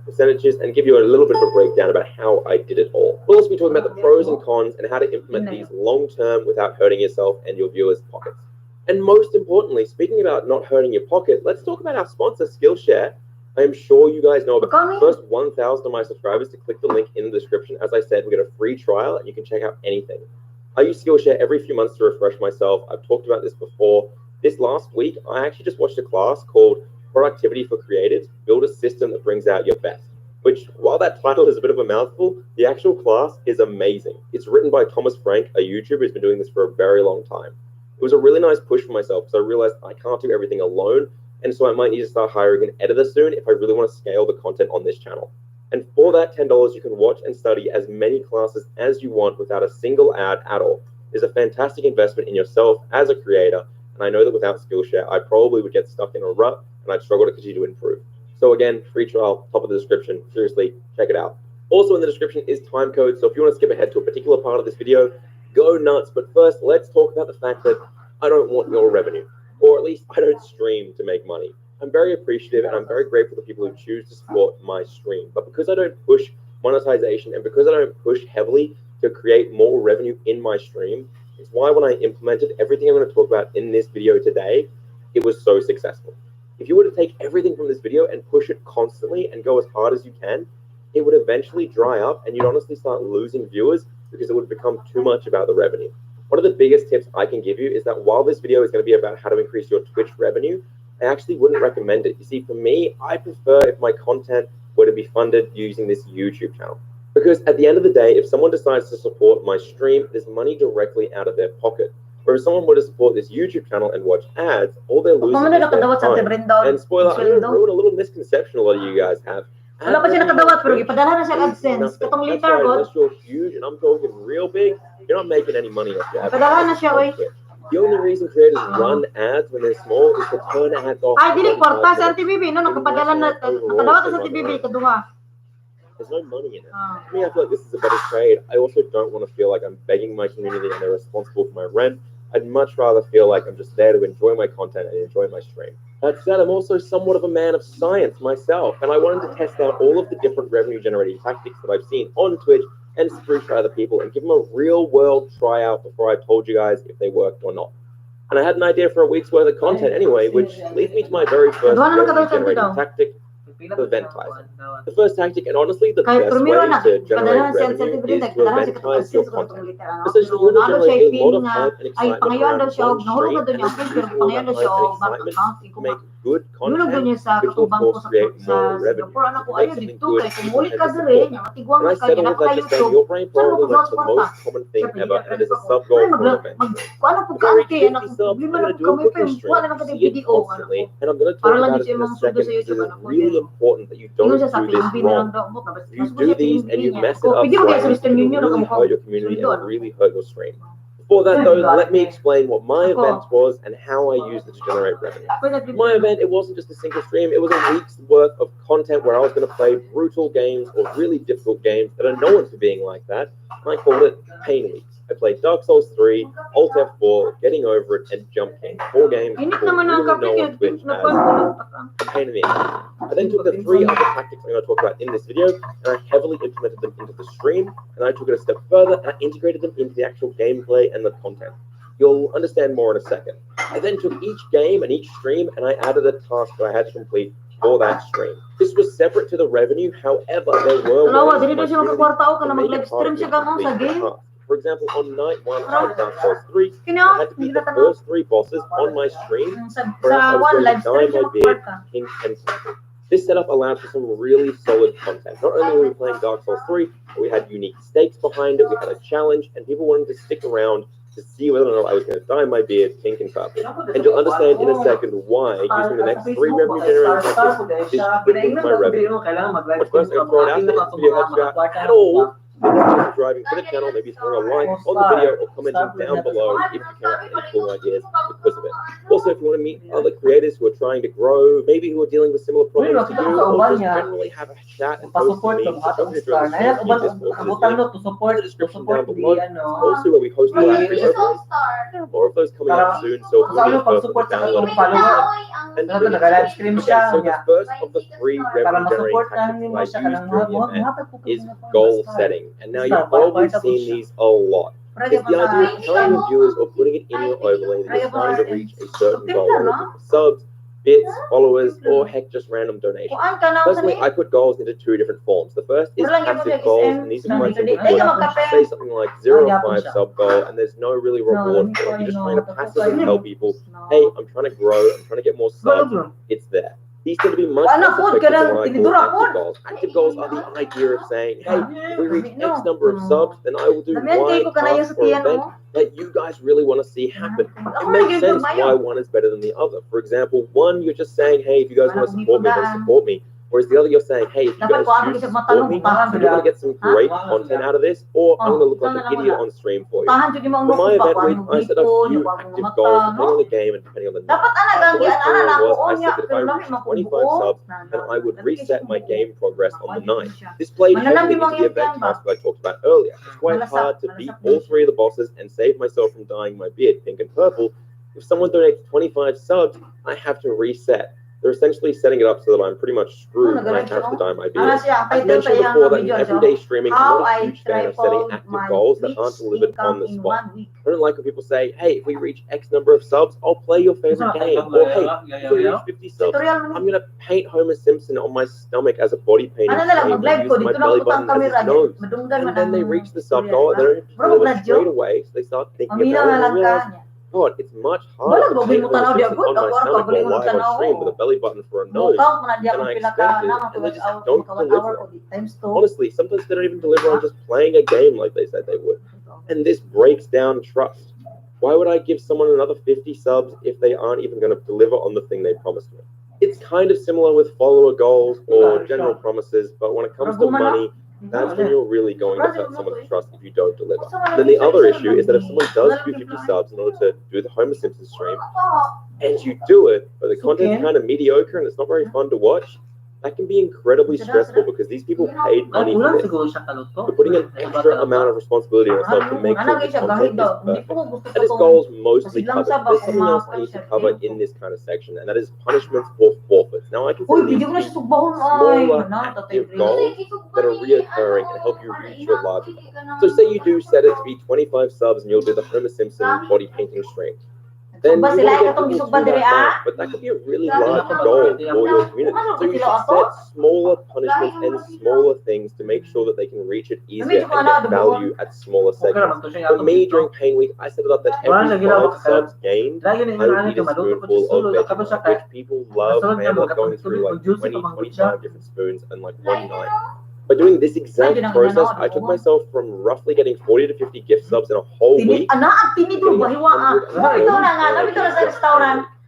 percentages, and give you a little bit of a breakdown about how I did it all. We'll also be talking about the pros and cons and how to implement these long-term without hurting yourself and your viewers' pockets. And most importantly, speaking about not hurting your pocket, let's talk about our sponsor, Skillshare. I am sure you guys know about the first 1,000 of my subscribers to click the link in the description. As I said, we get a free trial and you can check out anything. I use Skillshare every few months to refresh myself. I've talked about this before. This last week, I actually just watched a class called Productivity for Creatives, Build a System that Brings Out Your Best, which, while that title is a bit of a mouthful, the actual class is amazing. It's written by Thomas Frank, a YouTuber who's been doing this for a very long time. It was a really nice push for myself because I realized I can't do everything alone, and so I might need to start hiring an editor soon if I really want to scale the content on this channel. And for that $10, you can watch and study as many classes as you want without a single ad at all. It's a fantastic investment in yourself as a creator, and I know that without Skillshare, I probably would get stuck in a rut and I'd struggle to continue to improve. So again, free trial, top of the description. Seriously, check it out. Also in the description is time code, so if you want to skip ahead to a particular part of this video, go nuts. But first, let's talk about the fact that I don't want your revenue, or at least I don't stream to make money. I'm very appreciative and I'm very grateful to people who choose to support my stream. But because I don't push monetization and because I don't push heavily to create more revenue in my stream, it's why when I implemented everything I'm going to talk about in this video today, it was so successful. If you were to take everything from this video and push it constantly and go as hard as you can, it would eventually dry up and you'd honestly start losing viewers because it would become too much about the revenue. One of the biggest tips I can give you is that while this video is going to be about how to increase your Twitch revenue, I actually wouldn't recommend it. You see, for me, I prefer if my content were to be funded using this YouTube channel. Because at the end of the day, if someone decides to support my stream, there's money directly out of their pocket. Whereas someone were to support this YouTube channel and watch ads, all they're losing is their time. And spoiler, I'm going to ruin a little misconception a lot of you guys have. Wala pa siya nakadawat, pero ipadala na siya AdSense. Katong later, unless you're huge, and I'm talking real big, you're not making any money off your ipadala na siya, oy. The only reason creators run ads when they're small is to turn ads off. Ay, dili kwarta sa TVB, no? Nakapadala na, nakadawat sa TVB, kaduha. There's no money in it. For me, I feel like this is a better trade. I also don't want to feel like I'm begging my community and they're responsible for my rent. I'd much rather feel like I'm just there to enjoy my content and enjoy my stream. That said, I'm also somewhat of a man of science myself, and I wanted to test out all of the different revenue-generating tactics that I've seen on Twitch and sprue try other people and give them a real-world tryout before I told you guys if they worked or not. And I had an idea for a week's worth of content anyway, which leads me to my very first revenue-generating tactic, eventizing. The first tactic, and honestly the best way to generate revenue, is to eventize your content. Essentially, you want to generate a lot of hype and excitement around one stream, and then use all that hype and excitement to make good content, which will of course create more revenue. Make something good people tend to support. And I said all of that to say your brain probably likes the most common thing ever, and it is a sub-goal for an event stream. Very 50 subs, I'm going to do a quick stream, see it constantly, and I'm going to talk about it in a second because it is really important that you don't do this wrong. You do these and you mess it up, so it will really hurt your community and really hurt your stream. Before that though, let me explain what my event was and how I used it to generate revenue. My event, it wasn't just a single stream, it was a week's worth of content where I was going to play brutal games or really difficult games that are known for being like that, and I called it Pain Weeks. I played Dark Souls 3, Alt F4, Getting Over It, and Jump King. 4 games people really know on Twitch as a pain in the ass. I then took the 3 other tactics I'm going to talk about in this video, and I heavily implemented them into the stream, and I took it a step further, and I integrated them into the actual gameplay and the content. You'll understand more in a second. I then took each game and each stream, and I added a task that I had to complete for that stream. This was separate to the revenue, however, there were ways in my community to make it harder to complete the task. For example, on night 1 of Dark Souls 3, I had to beat the first 3 bosses on my stream, or else I was going to dye my beard pink and purple. This setup allowed for some really solid content. Not only were we playing Dark Souls 3, but we had unique stakes behind it, we had a challenge, and people wanted to stick around to see whether or not I was going to dye my beard pink and purple. And you'll understand in a second why using the next 3 revenue-generating tactics is tripling my revenue. But first, I'm going to throw it out there. This video helps you out at all. subscribing to the channel, maybe throwing a like on the video, or commenting down below if you came up with any cool ideas because of it. Also, if you want to meet other creators who are trying to grow, maybe who are dealing with similar problems to you, or just generally have a chat and post some memes or something to join the description down below. Also, where we host live free openings. More of those coming up soon, so if you want to download it and okay, so the first of the 3 revenue generating tactics I use during the event is goal setting. And now you've probably seen these a lot. It's the idea of telling your viewers or putting it in your overlay that you're trying to reach a certain goal, whether it's subs, bits, followers, or heck, just random donations. Personally, I put goals into 2 different forms. The first is passive goals, and these are quite simple. Say something like 0 to 5 sub goal, and there's no really reward for it. You're just trying to passively tell people, hey, I'm trying to grow, I'm trying to get more subs, it's there. These tend to be much less effective than what I call active goals. Active goals are the idea of saying, hey, if we reach X number of subs, then I will do Y task or event that you guys really want to see happen. It makes sense why one is better than the other. For example, one, you're just saying, hey, if you guys want to support me, then support me. Whereas the other, you're saying, hey, if you guys choose to support me, you're going to get some great content out of this, or I'm going to look like an idiot on stream for you. For my event week, I set a few active goals depending on the game and depending on the night. The most common was I said that if I reached 25 subs, then I would reset my game progress on the 9th. This played heavily into the event task that I talked about earlier. It's quite hard to beat all 3 of the bosses and save myself from dyeing my beard pink and purple. If someone donates 25 subs, I have to reset. They're essentially setting it up so that I'm pretty much screwed when I have to dye my beard. I've mentioned before that in everyday streaming, I'm not a huge fan of setting active goals that aren't delivered on the spot. I don't like when people say, hey, if we reach X number of subs, I'll play your favorite game. Or hey, if we reach 50 subs, I'm going to paint Homer Simpson on my stomach as a body painting frame and use my belly button as his nose. And then they reach the sub goal and they don't have to deliver it straight away, so they start thinking about it and realize, God, it's much harder to paint Homer Simpson on my stomach while live on stream with a belly button for a nose than I expected, and they just don't deliver. Honestly, sometimes they don't even deliver on just playing a game like they said they would. And this breaks down trust. Why would I give someone another 50 subs if they aren't even going to deliver on the thing they promised me? It's kind of similar with follower goals or general promises, but when it comes to money, that's when you're really going to hurt someone's trust if you don't deliver. Then the other issue is that if someone does do 50 subs in order to do the Homer Simpson stream, and you do it, but the content's kind of mediocre and it's not very fun to watch, that can be incredibly stressful because these people paid money for this. You're putting an extra amount of responsibility on yourself to make sure the content is perfect. That is goals mostly covered. There's something else I need to cover in this kind of section, and that is punishments or forfeits. Now, I consider these smaller active goals that are reoccurring and help you reach your larger goal. So say you do set it to be 25 subs and you'll do the Homer Simpson body painting stream. Then you want to get people to that night, but that could be a really large goal for your community. So you should set smaller punishments and smaller things to make sure that they can reach it easier and get value at smaller segments. For me, during Pain Week, I set it up that every 5 subs gained, I would eat a spoonful of Vegemite, which people love. I ended up going through like 20, 25 different spoons in like one night. By doing this exact process, I took myself from roughly getting 40 to 50 gift subs in a whole week.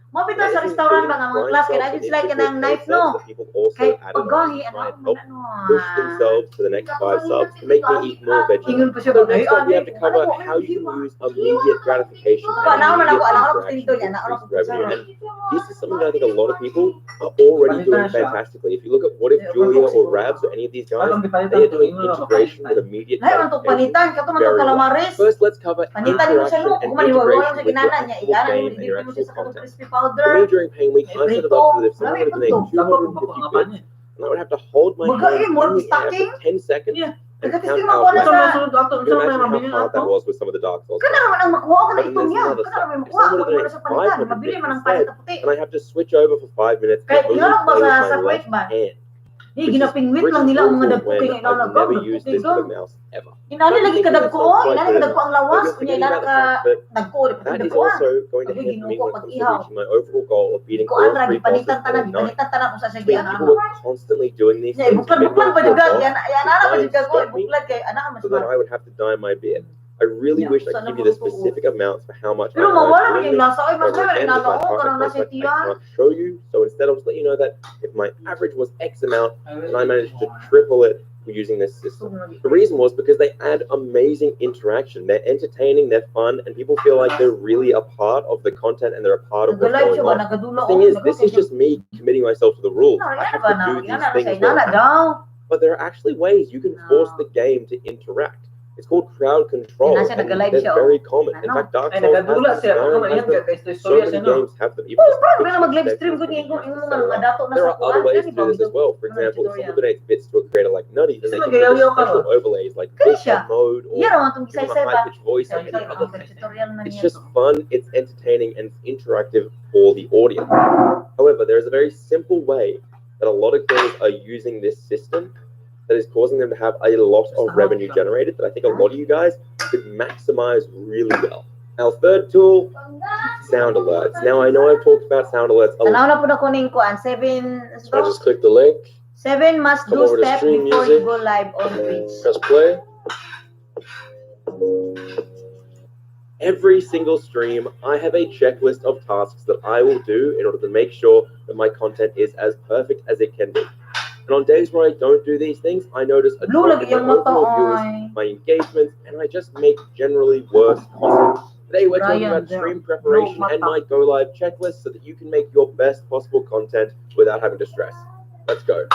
Mabito sa restaurant ba nga mga class kaya it's like kanang knife no. People also added on to try and help push themselves to the next 5 subs to make me eat more veggies. So next up we have to cover how you can use immediate gratification and immediate interaction to increase revenue. And this is something that I think a lot of people are already doing fantastically. If you look at What If Julia or Rabs or any of these guys, they are doing integration with immediate gratification. First, let's cover interaction and integration with your actual game and your actual content. For me, during Pain Week, I set it up so that if someone were to donate 250 bits, and I would have to hold my hand in the air for 10 seconds and count out my hand. You can imagine how hard that was with some of the Dark Souls. But then there's another step. If someone were to donate 500 bits instead, and I have to switch over for 5 minutes and only play with my left hand. Ginapingwit lang nila ang mga dagko kay I've never used this with a mouse ever. Inani lagi ka dagko ang lawas kunya ila ka dagko that is also going to hinder me when it comes to reaching my overall goal of beating all 3 bosses in a night. People were constantly doing these things so that I would have to dye my beard. I really wish I could give you the specific amounts for how much I can't show you. So instead, I'll just let you know that if my average was X amount and I managed to triple it, were using this system. The reason was because they add amazing interaction. They're entertaining, they're fun, and people feel like they're really a part of the content and they're a part of what's going on. The thing is, this is just me committing myself to the rules. I have to do these things well. But there are actually ways you can force the game to interact. It's called crowd control, and they're very common. In fact, Dark Souls has them, Skyrim has them, so many games have them. Even there are other ways to do this as well. For example, if someone donates bits to a creator like Nutty, then they can put special overlays like vision mode or give them a high-pitched voice or any other thing. It's just fun, it's entertaining, and it's interactive for the audience. However, there is a very simple way that a lot of games are using this system that is causing them to have a lot of revenue generated that I think a lot of you guys could maximize really well. Our third tool, sound alerts. Now, I know I've talked about sound alerts a lot. I just click the link. 7 must do steps before you go live on Twitch. Press play. Every single stream, I have a checklist of tasks that I will do in order to make sure that my content is as perfect as it can be. And on days where I don't do these things, I notice a drop in my overall viewers, my engagements, and I just make generally worse content. Today we're talking about stream preparation and my go live checklist so that you can make your best possible content without having to stress. Let's go.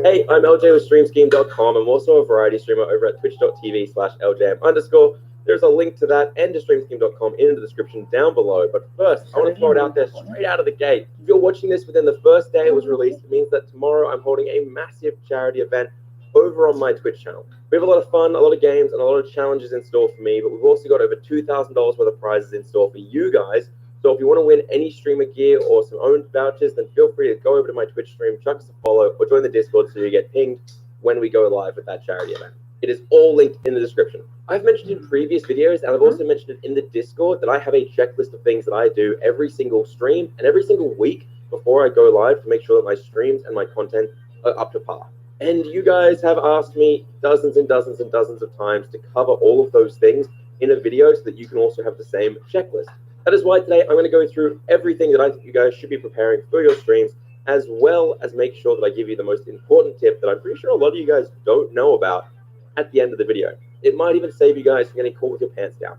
Hey, I'm LJ with StreamScheme.com. I'm also a variety streamer over at twitch.tv/LJM_. There's a link to that and to StreamScheme.com in the description down below. But first, I want to throw it out there straight out of the gate. If you're watching this within the first day it was released, it means that tomorrow I'm holding a massive charity event over on my Twitch channel. We have a lot of fun, a lot of games, and a lot of challenges in store for me, but we've also got over $2,000 worth of prizes in store for you guys. So if you want to win any streamer gear or some owned vouchers, then feel free to go over to my Twitch stream, chuck us a follow, or join the Discord so you get pinged when we go live with that charity event. It is all linked in the description. I've mentioned in previous videos, and I've also mentioned it in the Discord, that I have a checklist of things that I do every single stream and every single week before I go live to make sure that my streams and my content are up to par. And you guys have asked me dozens and dozens and dozens of times to cover all of those things in a video so that you can also have the same checklist. That is why today I'm going to go through everything that I think you guys should be preparing for your streams, as well as make sure that I give you the most important tip that I'm pretty sure a lot of you guys don't know about at the end of the video. It might even save you guys from getting caught with your pants down.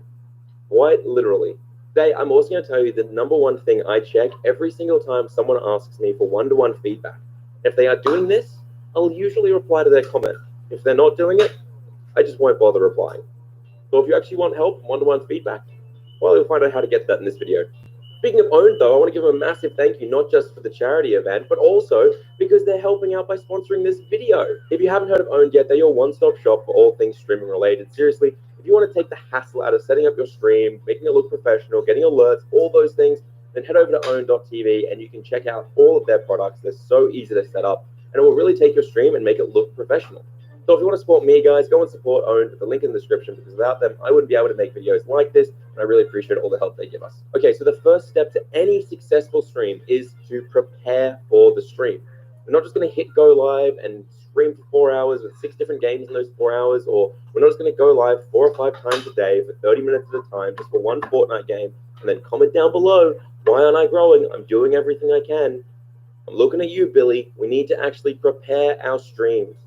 Quite literally. Today, I'm also going to tell you the number one thing I check every single time someone asks me for one-to-one feedback. If they are doing this, I'll usually reply to their comment. If they're not doing it, I just won't bother replying. So if you actually want help, one-to-one feedback, well, you'll find out how to get that in this video. Speaking of Owned, though, I want to give them a massive thank you, not just for the charity event, but also because they're helping out by sponsoring this video. If you haven't heard of Owned yet, they're your one-stop shop for all things streaming related. Seriously, if you want to take the hassle out of setting up your stream, making it look professional, getting alerts, all those things, then head over to own.tv and you can check out all of their products. They're so easy to set up, and it will really take your stream and make it look professional. So if you want to support me, guys, go and support Owned with the link in the description, because without them, I wouldn't be able to make videos like this, and I really appreciate all the help they give us. Okay, so the first step to any successful stream is to prepare for the stream. We're not just going to hit go live and stream for 4 hours with 6 different games in those 4 hours, or we're not just going to go live 4 or 5 times a day for 30 minutes at a time just for one Fortnite game, and then comment down below, why aren't I growing? I'm doing everything I can. I'm looking at you, Billy. We need to actually prepare our streams.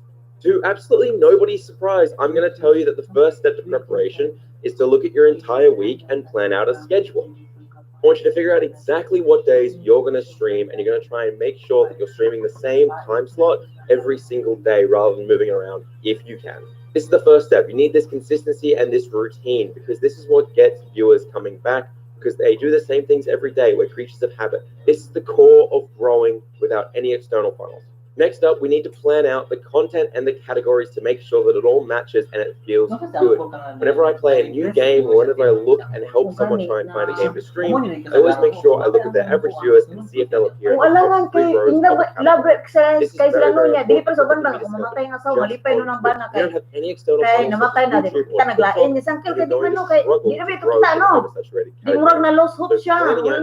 To absolutely nobody's surprise, I'm going to tell you that the first step to preparation is to look at your entire week and plan out a schedule. I want you to figure out exactly what days you're going to stream, and you're going to try and make sure that you're streaming the same time slot every single day rather than moving around if you can. This is the first step. You need this consistency and this routine, because this is what gets viewers coming back, because they do the same things every day. We're creatures of habit. This is the core of growing without any external funnels. Next up, we need to plan out the content and the categories to make sure that it all matches and it feels good. Whenever I play a new game, or whenever I look and help someone try and find a game to stream, I always make sure I look at their average viewers and see if they'll appear in the top 3 rows of the category. This is very, very important for me to set up just on YouTube. You don't have any external funnels such as YouTube or TikTok, then you're going to struggle to grow to a saturated category. So planning out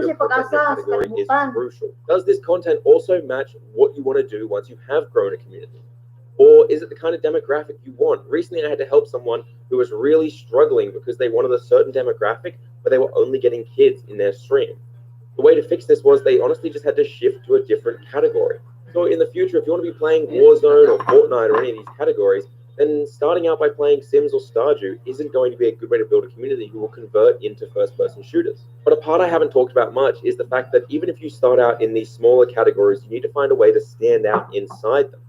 your content and category is crucial. Does this content also match what you want to do once you have grown a community? Or is it the kind of demographic you want? Recently, I had to help someone who was really struggling because they wanted a certain demographic, but they were only getting kids in their stream. The way to fix this was they honestly just had to shift to a different category. So in the future, if you want to be playing Warzone or Fortnite or any of these categories, then starting out by playing Sims or Stardew isn't going to be a good way to build a community who will convert into first-person shooters. But a part I haven't talked about much is the fact that even if you start out in these smaller categories, you need to find a way to stand out inside them.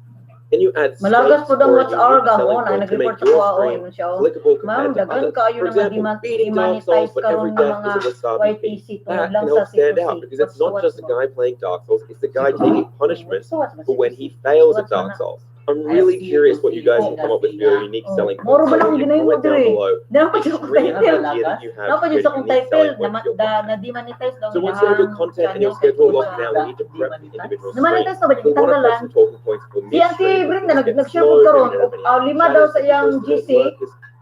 Can you add Malagas po daw what's our gamon selling ay point to make nag-report sa your kuha stream o siya. clickable Ma'am, compared to dagan others? kayo For na example, beating Dark Souls, demonetize but every karon ng death mga is a wasabi YTC feast. tungod That lang can sa help stand out C2C. because it's not just a guy playing Dark Souls, it's the guy taking punishment for when he fails at Dark Souls. I'm really curious what you guys can come up with for your unique selling points. Moro ba lang So ginahimo comment down dire? below Dapat sa each dream title. idea that you have Dapat to yun sa create a kong unique title selling point to your content. na demonetize daw So once you have your content and your schedule locked down, we need to prep the individual stream. Demonetize na ba We want to prep tanggalan? some talking points for Si Auntie Brenda nag-share po karon lima daw sa iyang GC.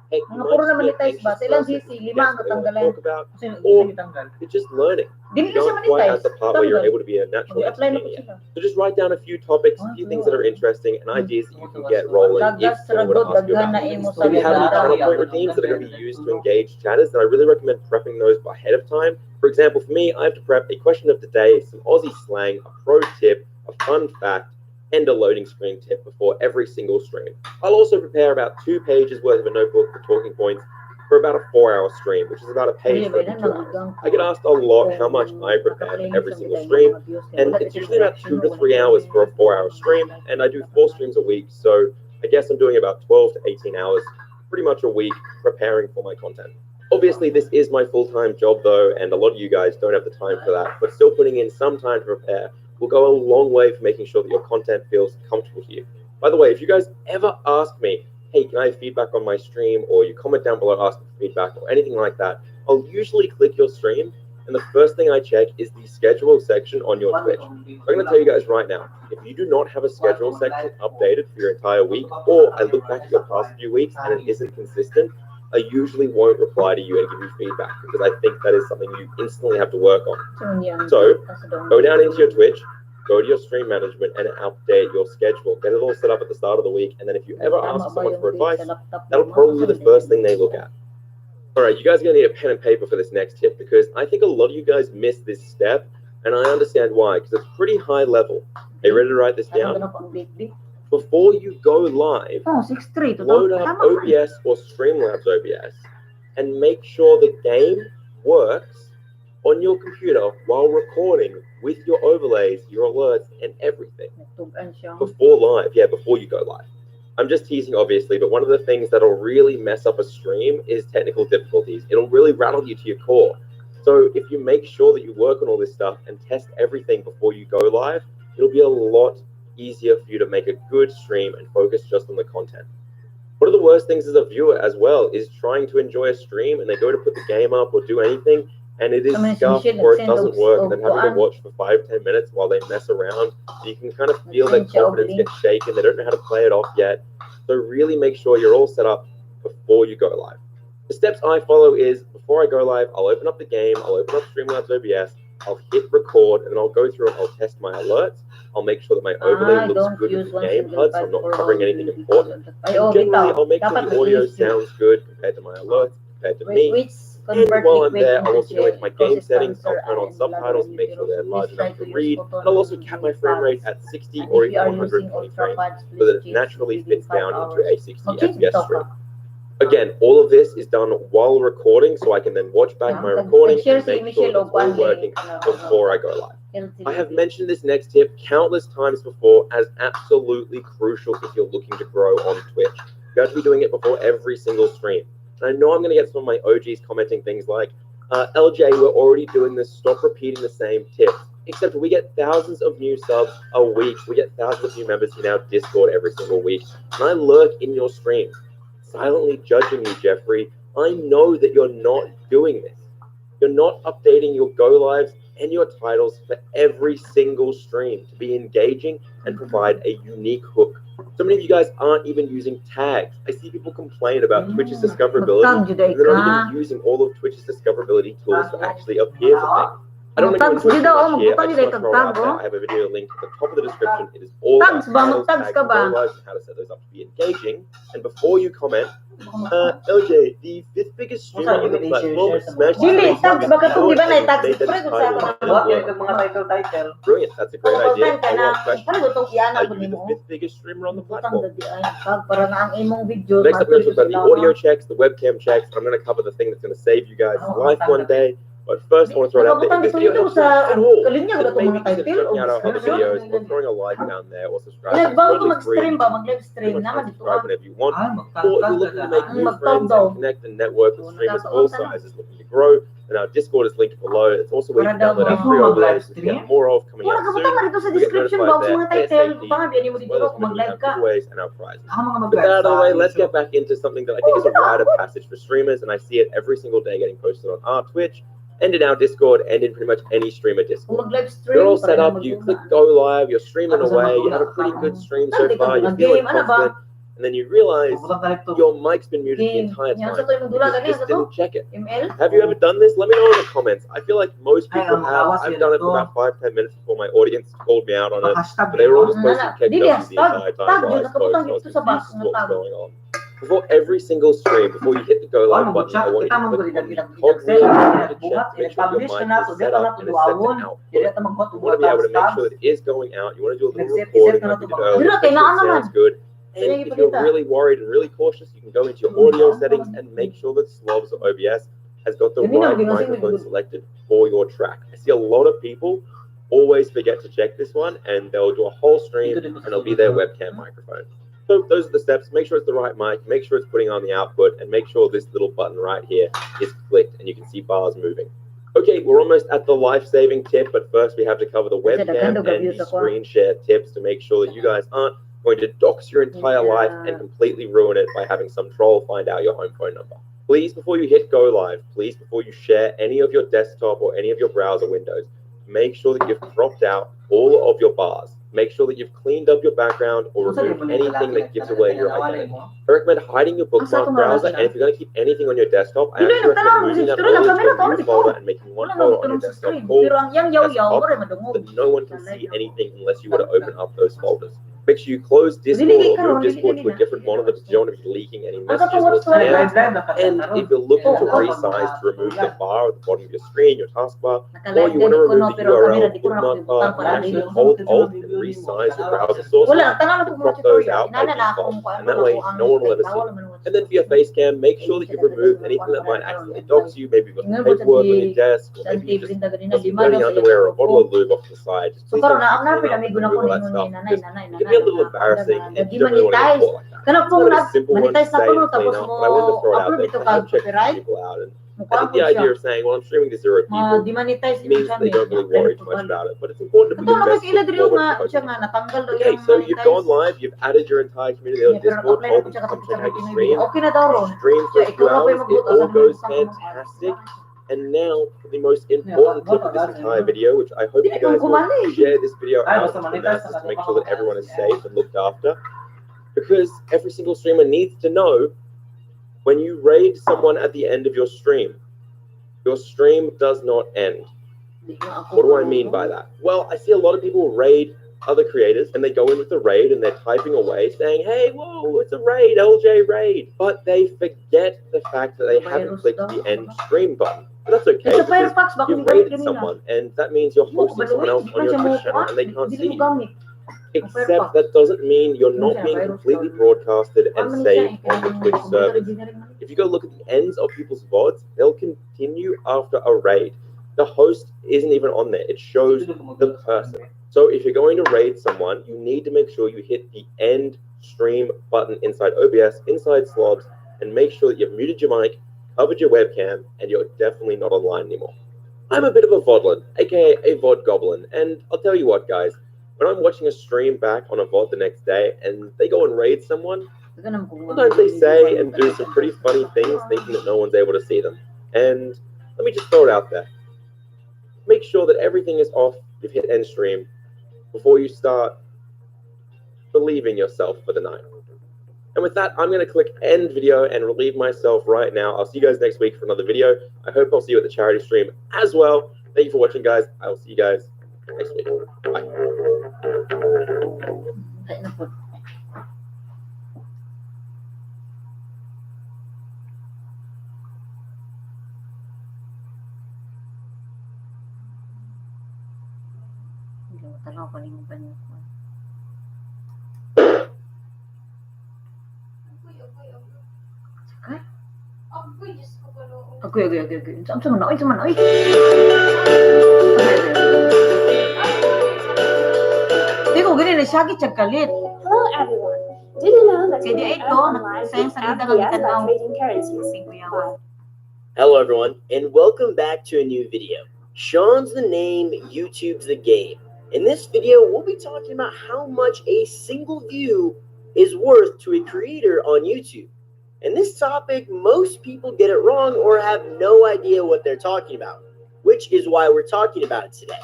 Mga puro na monetize ba? Sa ilang GC, 5 ang natanggalan. Kasi or it's just learning. Dili You na siya don't quite at monetize. the part where you're able to be a natural Apply na entertainer po yet. siya. So just write down a few topics, a few things that are interesting, and ideas that you can get rolling if Dagas someone were to ask you daghan na about. imo So sa if you have any ganda. channel point redeems that are going to be used to engage chatters, then I really recommend prepping those ahead of time. For example, for me, I have to prep a question of the day, some Aussie slang, a pro tip, a fun fact, and a loading screen tip before every single stream. I'll also prepare about 2 pages worth of a notebook for talking points for about a 4-hour stream, which is about a page for every 2 hours. I get asked a lot how much I prepare for every single stream, and it's usually about 2 to 3 hours for a 4-hour stream, and I do 4 streams a week, so I guess I'm doing about 12 to 18 hours pretty much a week preparing for my content. Obviously, this is my full-time job though, and a lot of you guys don't have the time for that, but still putting in some time to prepare will go a long way for making sure that your content feels comfortable to you. By the way, if you guys ever ask me, hey, can I have feedback on my stream, or you comment down below asking for feedback or anything like that, I'll usually click your stream, and the first thing I check is the schedule section on your Twitch. I'm going to tell you guys right now, if you do not have a schedule section updated for your entire week, or I look back at your past few weeks and it isn't consistent, I usually won't reply to you and give you feedback because I think that is something you instantly have to work on. So go down into your Twitch, go to your stream management and update your schedule. Get it all set up at the start of the week, and then if you ever ask someone for advice, that'll probably be the first thing they look at. All right, you guys are going to need a pen and paper for this next tip because I think a lot of you guys miss this step, and I understand why, because it's pretty high level. Are you ready to write this down? Before you go live, load up OBS or Streamlabs OBS and make sure the game works on your computer while recording with your overlays, your alerts, and everything. Before you go live. I'm just teasing, obviously, but one of the things that'll really mess up a stream is technical difficulties. It'll really rattle you to your core. So if you make sure that you work on all this stuff and test everything before you go live, it'll be a lot easier for you to make a good stream and focus just on the content. One of the worst things as a viewer as well is trying to enjoy a stream and they go to put the game up or do anything and it is scuffed or it doesn't work, and then having to watch for 5-10 minutes while they mess around. So you can kind of feel their confidence get shaken. They don't know how to play it off yet. So really make sure you're all set up before you go live. The steps I follow is before I go live, I'll open up the game, I'll open up Streamlabs OBS, I'll hit record, and then I'll go through and I'll test my alerts. I'll make sure that my overlay looks good with the game HUD, so I'm not covering anything important. And generally, I'll make sure the audio sounds good compared to my alerts, compared to me. And while I'm there, I'll also go into my game settings, I'll turn on subtitles, make sure they're large enough to read, and I'll also cap my frame rate at 60 or even 120 frames so that it naturally fits down into a 60 FPS stream. Again, all of this is done while recording, so I can then watch back my recording and make sure that it's all working before I go live. I have mentioned this next tip countless times before as absolutely crucial if you're looking to grow on Twitch. You have to be doing it before every single stream. And I know I'm going to get some of my OGs commenting things like, LJ, we're already doing this, stop repeating the same tips. Except we get thousands of new subs a week. We get thousands of new members in our Discord every single week. And I lurk in your streams, silently judging you, Jeffrey. I know that you're not doing this. You're not updating your go lives and your titles for every single stream to be engaging and provide a unique hook. So many of you guys aren't even using tags. I see people complain about Twitch's discoverability, and they're not even using all of Twitch's discoverability tools to actually appear for things. I don't know Tags if you juga, want to oh, here. I magbutan just yun want to kag throw it tag, out there. oh. I have a video link at the top of the description. It is all Tags ba? about Mag-tags ka ba? go lives and how to set those up to be engaging. And before you comment, LJ, the fifth biggest streamer on the platform, smashed Dili, tags ba ka itong di ba na tags? made that Pre, kung sa title. ako na Yung mga title. Brilliant, that's a great idea. ka na, Follow-up question. paano itong iana Are ko you the nimo? fifth biggest streamer on the Butang platform? dadi ay tag para na ang imong video. Next up, we're going to talk about the matuloy audio sila, checks, the webcam checks. I'm going to cover the thing that's going to save you guys Oh, life one day. But first, I want to throw it out there. Nakabutang If this dito video dito helps you sa at all, kalinya ko then maybe mga consider title checking out our other videos or throwing a like down there or subscribing. Like bago It's totally free. mag-stream ba, mag-live Pretty stream much naman dito subscribe whenever you want. Or if you're looking to make new friends and connect and network with streamers of all sizes looking to grow, then our Discord is linked below. It's also where you can download our free overlays to get more of coming Wala out ka soon. butang dito sa We get description notified box there mga title. ASAP, Butang biyan mo as dito well as kung when we mag-live have ka. giveaways and our prizes. Ako mga With that out of the way, let's get back into something that I think is a rite of passage for streamers, and I see it every single day getting posted on our Twitch, and in our Discord, and in pretty much any streamer Kung Discord. mag-live stream, You're all set up, you click go live, you're streaming away, you have a pretty good stream so Dali ka far, you're mag- feeling game, ano ba? confident, and then you realize your mic's been muted the Game. entire Yan, time. sa to yung dula You gani, just sa to? didn't check it. ML? Have you ever done this? Let me know in the comments. I feel like most Ay, people ang have. awas I've yun done it for ito. about 5-10 minutes before my audience called me out on it. Hashtag But they were all just Wala. posting Dili, KW the entire tag, time while I yun, nakabutang spoke, so I was dito sa box confused na what was tag. going on. Before every single stream, before you hit the go live button, I want you to click on the toggle to make sure your mic is set up and is set to out. You want to be able to make sure that it is going out. You want to do a little recording like we did earlier, make sure it sounds good. And if you're really worried and really cautious, you can go into your audio settings and make sure that Slobs or OBS has got the right microphone selected for your track. I see a lot of people always forget to check this one, and they'll do a whole stream and it'll be their webcam microphone. So those are the steps. Make sure it's the right mic, make sure it's putting on the output, and make sure this little button right here is clicked and you can see bars moving. Okay, we're almost at the life-saving tip, but first we have to cover the webcam and the screen share tips to make sure that you guys aren't going to dox your entire life and completely ruin it by having some troll find out your home phone number. Please, before you hit go live, please, before you share any of your desktop or any of your browser windows, make sure that you've cropped out all of your bars. Make sure that you've cleaned up your background or removed anything that gives away your identity. I recommend hiding your bookmark browser, and if you're going to keep anything on your desktop, I actually recommend moving that all into a new folder and making one folder on your desktop called desktop, that no one can see anything unless you were to open up those folders. Make sure you close Discord or move Discord to a different monitor because you don't want to be leaking any messages or scans. And if you're looking to resize to remove the bar at the bottom of your screen, your taskbar, or you want to remove the URL bookmark bar, you can actually hold Alt and resize your browser source to crop those out by default. And that way, no one will ever see. And then for your face cam, make sure that you've removed anything that might accidentally dox you. Maybe you've got paperwork on your desk, or maybe you just got some dirty underwear or a bottle of lube off the side. Just please don't remove all that stuff. It can be a little embarrassing and you don't really want to get caught like that. Kana It's kung not a simple one to monetize say na and kuno clean tapos up, mo but I wanted to throw it out upload there dito to ka help check copyright. people out. And I Mukha think the po idea siya. of saying, well, I'm streaming to 0 people Demonetize means they don't really worry too much about it. But it's important to put Ito your naman best sila foot diri forward nga for siya posting. nga natanggal do Okay, yung so you've gone monetize. live, you've added your entire community on Pero Discord, apply na told po them siya to kasi come check out your sa stream. okay na daw ron. Stream for a Siya, few ikaw na po hours, yung it magbukas all sa goes mga fantastic. And now, for the most important clip of this entire video, which I hope you Dili guys ko will gumali. share this video Ay, out basta to the monetize masses na to make kasi sure that everyone is baka- safe and looked after. Because every single streamer needs to know when you raid someone at the end of your stream does not end. What do I mean by that? Well, I see a lot of people raid other creators and they go in with the raid and they're typing away saying, hey, whoa, it's a raid, LJ raid. But they forget the fact that they haven't clicked the end stream button. But that's okay, Sa because Firefox ba you've kung raided ganito someone and that means you're hosting someone else on your Twitch channel and they can't see you. Except that doesn't mean you're not being completely broadcasted and saved on the Twitch servers. If you go look at the ends of people's VODs, they'll continue after a raid. The host isn't even on there. It shows the person. So if you're going to raid someone, you need to make sure you hit the end stream button inside OBS, inside Slobs, and make sure that you've muted your mic, covered your webcam, and you're definitely not online anymore. I'm a bit of a VODlin, aka a VOD goblin, and I'll tell you what, guys, when I'm watching a stream back on a VOD the next day and they go and raid someone, sometimes they say and do some pretty funny things thinking that no one's able to see them. And let me just throw it out there. Make sure that everything is off, you've hit end stream, before you start relieving yourself for the night. And with that, I'm going to click end video and relieve myself right now. I'll see you guys next week for another video. I hope I'll see you at the charity stream as well. Thank you for watching, guys. I will see you guys next week. Bye. Tanaw ko ning banyo ko. Sakay? Agoy. Unsa man oy. Di ko gani na siya gitagkalit. Hello everyone. Did you know that you Kaya can ito, earn online sayang with sa ganda ng FBS by tanaw. trading currencies? Hello everyone, and welcome back to a new video. Sean's the name, YouTube's the game. In this video, we'll be talking about how much a single view is worth to a creator on YouTube. And this topic, most people get it wrong or have no idea what they're talking about, which is why we're talking about it today.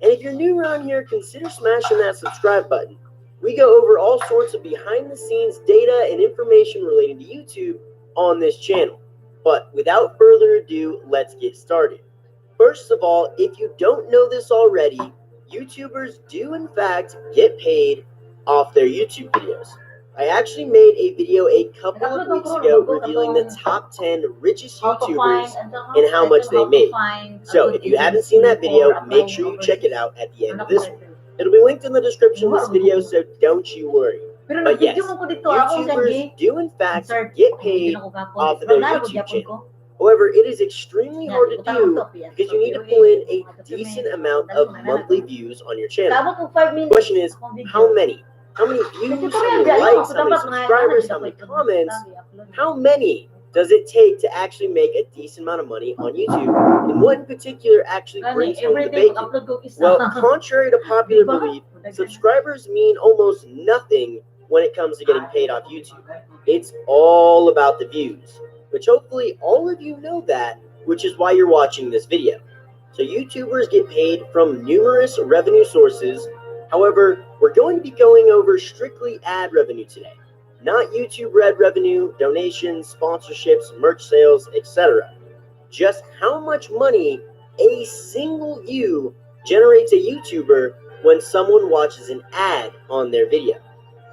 And if you're new around here, consider smashing that subscribe button. We go over all sorts of behind the scenes data and information relating to YouTube on this channel. But without further ado, let's get started. First of all, if you don't know this already, YouTubers do in fact get paid off their YouTube videos. I actually made a video a couple of weeks ago revealing the top 10 richest YouTubers and how much they made. So if you haven't seen that video, make sure you check it out at the end of this one. It'll be linked in the description of this video, so don't you worry. But yes, YouTubers do in fact get paid off of their YouTube channel. However, it is extremely hard to do because you need to pull in a decent amount of monthly views on your channel. The question is, how many? How many views, how many likes, how many subscribers, how many comments, how many does it take to actually make a decent amount of money on YouTube? And what in particular actually brings home the bacon? Well, contrary to popular belief, subscribers mean almost nothing when it comes to getting paid off YouTube. It's all about the views, which hopefully all of you know that, which is why you're watching this video. So YouTubers get paid from numerous revenue sources. However, we're going to be going over strictly ad revenue today, not YouTube Red revenue, donations, sponsorships, merch sales, etc. Just how much money a single view generates a YouTuber when someone watches an ad on their video.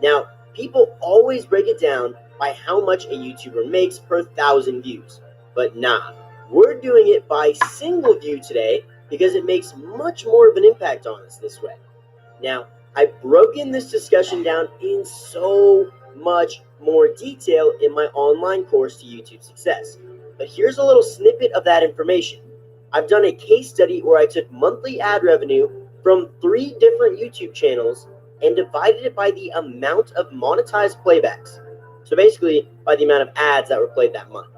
Now, people always break it down by how much a YouTuber makes per 1,000 views, but nah, we're doing it by single view today because it makes much more of an impact on us this way. Now, I've broken this discussion down in so much more detail in my online course to YouTube Success. But here's a little snippet of that information. I've done a case study where I took monthly ad revenue from 3 different YouTube channels and divided it by the amount of monetized playbacks. So basically, by the amount of ads that were played that month.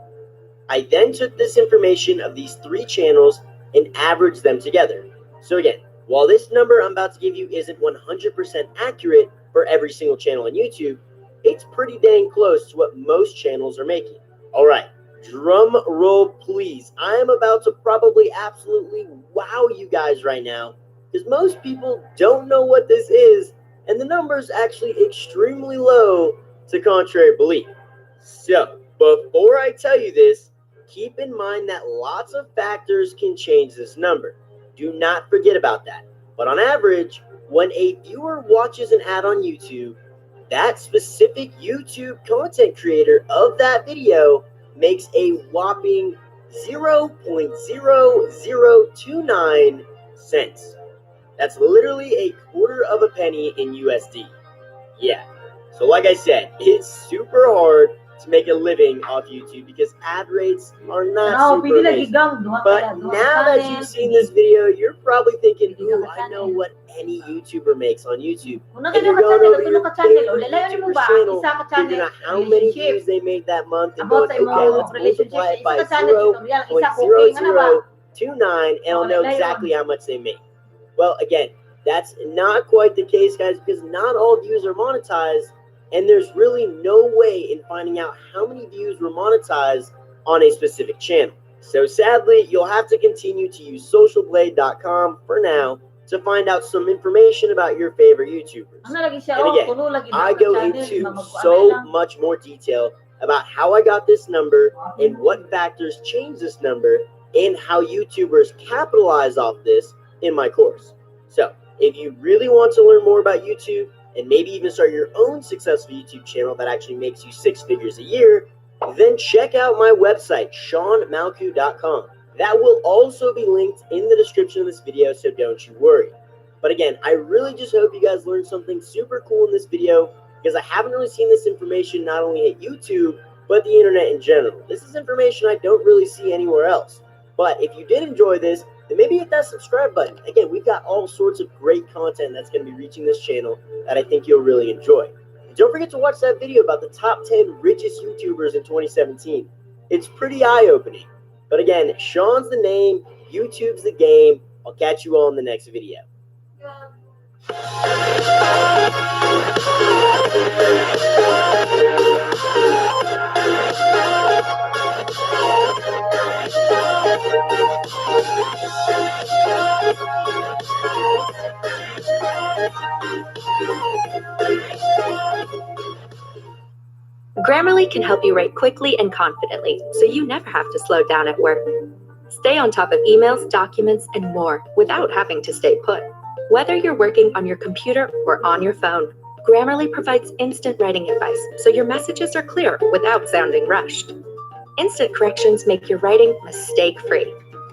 I then took this information of these 3 channels and averaged them together. So again, while this number I'm about to give you isn't 100% accurate for every single channel on YouTube, it's pretty dang close to what most channels are making. All right, drum roll please. I am about to probably absolutely wow you guys right now because most people don't know what this is, and the number's actually extremely low to contrary belief. So, before I tell you this, keep in mind that lots of factors can change this number. Do not forget about that. But on average, when a viewer watches an ad on YouTube, that specific YouTube content creator of that video makes a whopping 0.0029 cents. That's literally a quarter of a penny in USD. Yeah. So like I said, it's super hard to make a living off YouTube because ad rates are not super amazing. But now that you've seen this video, you're probably thinking, ooh, I know what any YouTuber makes on YouTube. And you're going over your favorite YouTuber's channel, figuring out how many views they made that month, and going, okay, let's multiply it by 0.0029, and I'll know exactly how much they make. Well, again, that's not quite the case, guys, because not all views are monetized, and there's really no way in finding out how many views were monetized on a specific channel. So sadly, you'll have to continue to use socialblade.com for now to find out some information about your favorite YouTubers. And again, I go into so much more detail about how I got this number and what factors change this number and how YouTubers capitalize off this in my course. So if you really want to learn more about YouTube and maybe even start your own successful YouTube channel that actually makes you 6 figures a year, then check out my website, SeanMalku.com. That will also be linked in the description of this video, so don't you worry. But again, I really just hope you guys learned something super cool in this video, because I haven't really seen this information not only at YouTube, but the internet in general. This is information I don't really see anywhere else. But if you did enjoy this, then maybe hit that subscribe button. Again, we've got all sorts of great content that's going to be reaching this channel that I think you'll really enjoy. And don't forget to watch that video about the top 10 richest YouTubers in 2017. It's pretty eye-opening. But again, Sean's the name, YouTube's the game. I'll catch you all in the next video. Grammarly can help you write quickly and confidently, so you never have to slow down at work. Stay on top of emails, documents, and more without having to stay put. Whether you're working on your computer or on your phone, Grammarly provides instant writing advice, so your messages are clear without sounding rushed. Instant corrections make your writing mistake-free,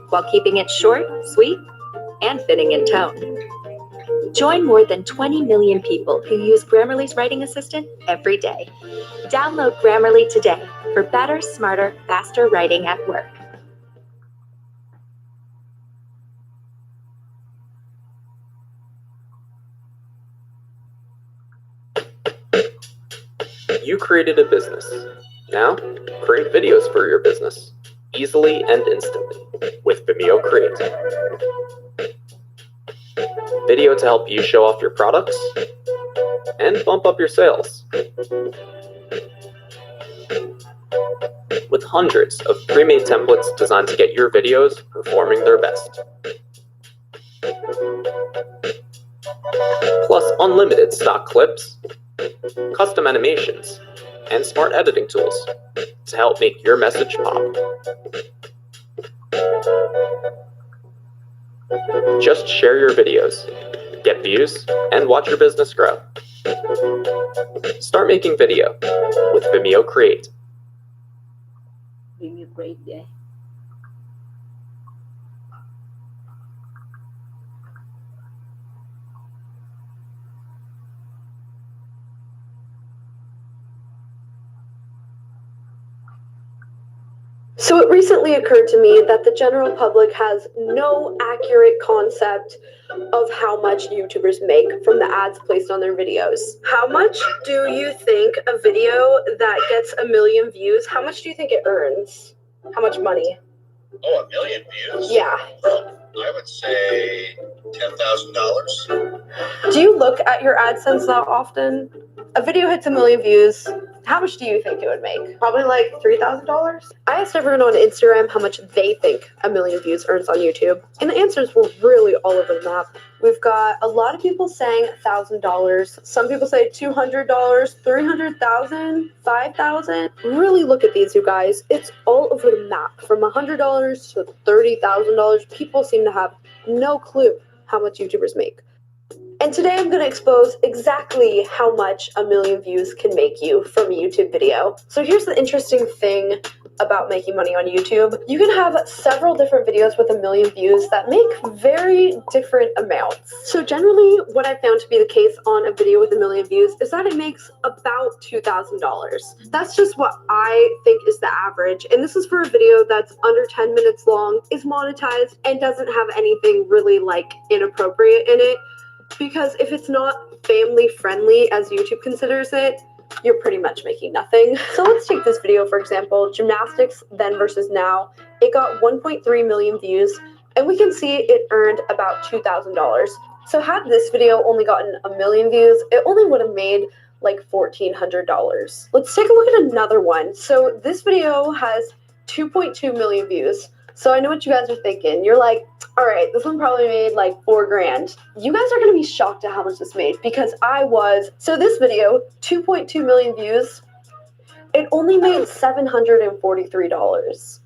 while keeping it short, sweet, and fitting in tone. Join more than 20 million people who use Grammarly's writing assistant every day. Download Grammarly today for better, smarter, faster writing at work. You created a business. Now, create videos for your business, easily and instantly, with Vimeo Create. Video to help you show off your products and bump up your sales. With hundreds of pre-made templates designed to get your videos performing their best. Plus unlimited stock clips, custom animations, and smart editing tools to help make your message pop. Just share your videos, get views, and watch your business grow. Start making video with Vimeo Create. Vimeo Create, yeah. So it recently occurred to me that the general public has no accurate concept of how much YouTubers make from the ads placed on their videos. How much do you think a video that gets 1 million views, how much do you think it earns? How much money? Oh, 1 million views? Yeah. I would say $10,000. Do you look at your AdSense that often? A video hits 1 million views. How much do you think it would make? Probably like $3,000. I asked everyone on Instagram how much they think 1 million views earns on YouTube, and the answers were really all over the map. We've got a lot of people saying $1,000. Some people say $200, $300,000, $5,000. Really look at these, you guys. It's all over the map. From $100 to $30,000. People seem to have no clue how much YouTubers make. And today I'm going to expose exactly how much 1 million views can make you from a YouTube video. So here's the interesting thing about making money on YouTube. You can have several different videos with 1 million views that make very different amounts. So generally what I found to be the case on a video with 1 million views is that it makes about $2,000. That's just what I think is the average. And this is for a video that's under 10 minutes long, is monetized, and doesn't have anything really like inappropriate in it. Because if it's not family friendly as YouTube considers it, you're pretty much making nothing. So let's take this video, for example, gymnastics then versus now. It got 1.3 million views, and we can see it earned about $2,000. So had this video only gotten 1 million views, it only would have made like $1,400. Let's take a look at another one. So this video has 2.2 million views. So I know what you guys are thinking. You're like, all right, this one probably made like $4,000. You guys are going to be shocked at how much this made, because I was. So this video, 2.2 million views, it only made $743.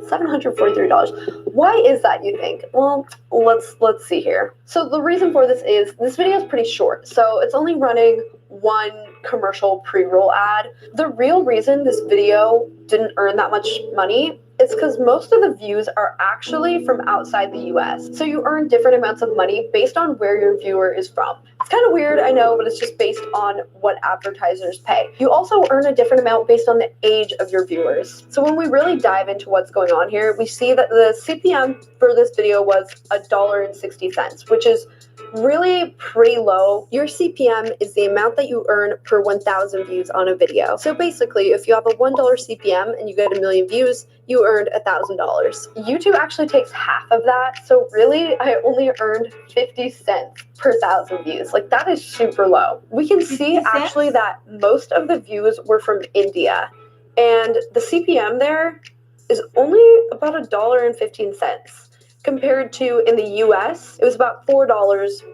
$743. Why is that, you think? Well, let's see here. So the reason for this is this video is pretty short, so it's only running one commercial pre-roll ad. The real reason this video didn't earn that much money is because most of the views are actually from outside the US. So you earn different amounts of money based on where your viewer is from. It's kind of weird, I know, but it's just based on what advertisers pay. You also earn a different amount based on the age of your viewers. So when we really dive into what's going on here, we see that the CPM for this video was $1.60, which is really pretty low. Your CPM is the amount that you earn per 1,000 views on a video. So basically, if you have a $1 CPM and you get 1 million views, you earned $1,000. YouTube actually takes half of that, so really I only earned 50 cents per 1,000 views. Like, that is super low. We can see actually that most of the views were from India, and the CPM there is only about $1.15. Compared to in the US, it was about $4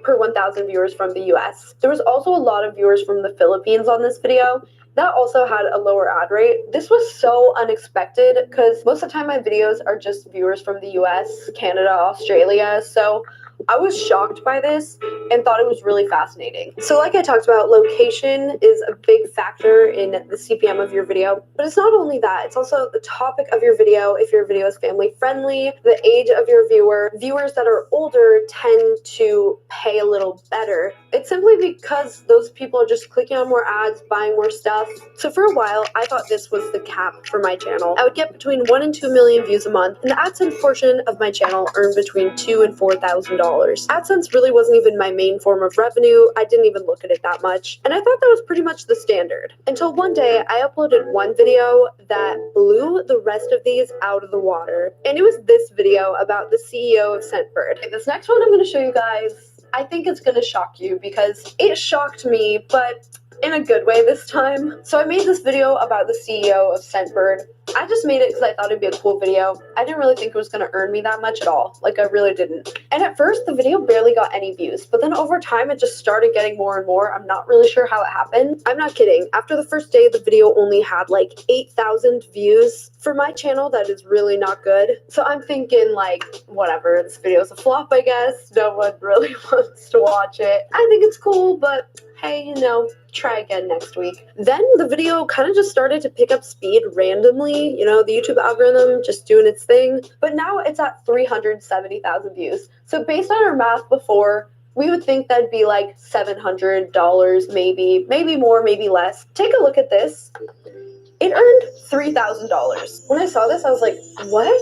per 1,000 viewers from the US. There was also a lot of viewers from the Philippines on this video. That also had a lower ad rate. This was so unexpected because most of the time my videos are just viewers from the US, Canada, Australia, so I was shocked by this and thought it was really fascinating. So like I talked about, location is a big factor in the CPM of your video, but it's not only that, it's also the topic of your video. If your video is family friendly, the age of your viewer. Viewers that are older tend to pay a little better. It's simply because those people are just clicking on more ads, buying more stuff. So for a while, I thought this was the cap for my channel. I would get between 1 and 2 million views a month, and the AdSense portion of my channel earned between $2,000 and $4,000. AdSense really wasn't even my main form of revenue. I didn't even look at it that much, and I thought that was pretty much the standard. Until one day, I uploaded one video that blew the rest of these out of the water, and it was this video about the CEO of Scentbird. Okay, this next one I'm going to show you guys, I think it's going to shock you because it shocked me, but in a good way this time. So I made this video about the CEO of Scentbird. I just made it because I thought it'd be a cool video. I didn't really think it was going to earn me that much at all. Like, I really didn't. And at first, the video barely got any views, but then over time, it just started getting more and more. I'm not really sure how it happened. I'm not kidding. After the first day, the video only had like 8,000 views. For my channel, that is really not good. So I'm thinking, like, whatever, this video's a flop, I guess. No one really wants to watch it. I think it's cool, but hey, you know, try again next week. Then the video kind of just started to pick up speed randomly, you know, the YouTube algorithm just doing its thing. But now it's at 370,000 views. So based on our math before, we would think that'd be like $700, maybe more, maybe less. Take a look at this. It earned $3,000. When I saw this, I was like, what?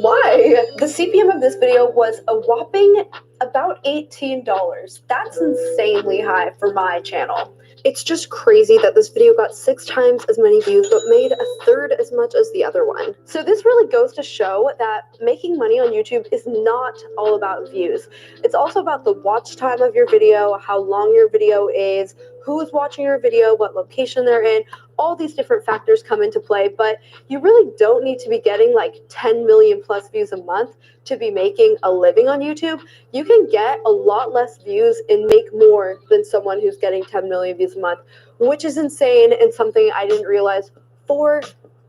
Why? The CPM of this video was a whopping about $18. That's insanely high for my channel. It's just crazy that this video got 6 times as many views but made 1/3 as much as the other one. So this really goes to show that making money on YouTube is not all about views. It's also about the watch time of your video, how long your video is, who's watching your video, what location they're in. All these different factors come into play, but you really don't need to be getting like 10 million plus views a month to be making a living on YouTube. You can get a lot less views and make more than someone who's getting 10 million views a month, which is insane and something I didn't realize for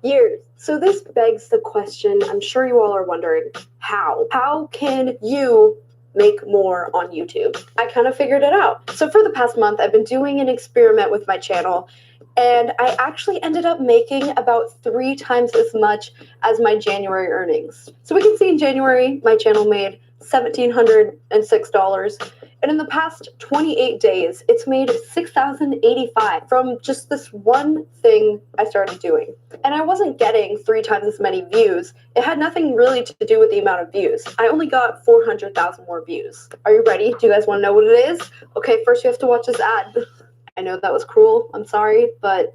years. So this begs the question, I'm sure you all are wondering, how? How can you make more on YouTube? I kind of figured it out. So for the past month, I've been doing an experiment with my channel, and I actually ended up making about 3 times as much as my January earnings. So we can see in January, my channel made $1,706. And in the past 28 days, it's made $6,085 from just this one thing I started doing. And I wasn't getting 3 times as many views. It had nothing really to do with the amount of views. I only got 400,000 more views. Are you ready? Do you guys want to know what it is? Okay, first you have to watch this ad. I know that was cruel. I'm sorry, but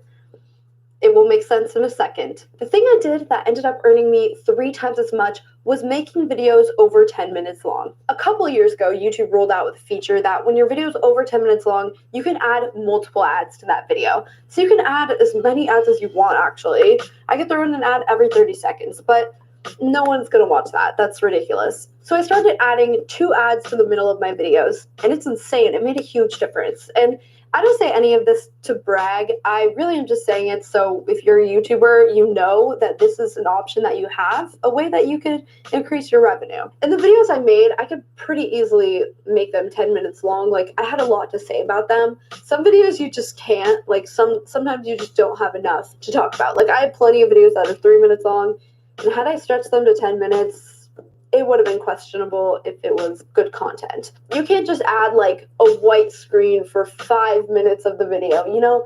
it will make sense in a second. The thing I did that ended up earning me 3 times as much was making videos over 10 minutes long. A couple years ago, YouTube rolled out with a feature that when your video is over 10 minutes long, you can add multiple ads to that video. So you can add as many ads as you want, actually. I get thrown an ad every 30 seconds, but no one's gonna watch that. That's ridiculous. So I started adding 2 ads to the middle of my videos, and it's insane. It made a huge difference. And I don't say any of this to brag. I really am just saying it so if you're a YouTuber, you know that this is an option that you have, a way that you could increase your revenue. And the videos I made, I could pretty easily make them 10 minutes long. Like, I had a lot to say about them. Some videos you just can't. Like, sometimes you just don't have enough to talk about. Like, I had plenty of videos that are 3 minutes long, and had I stretched them to 10 minutes, it would have been questionable if it was good content. You can't just add like a white screen for 5 minutes of the video, you know?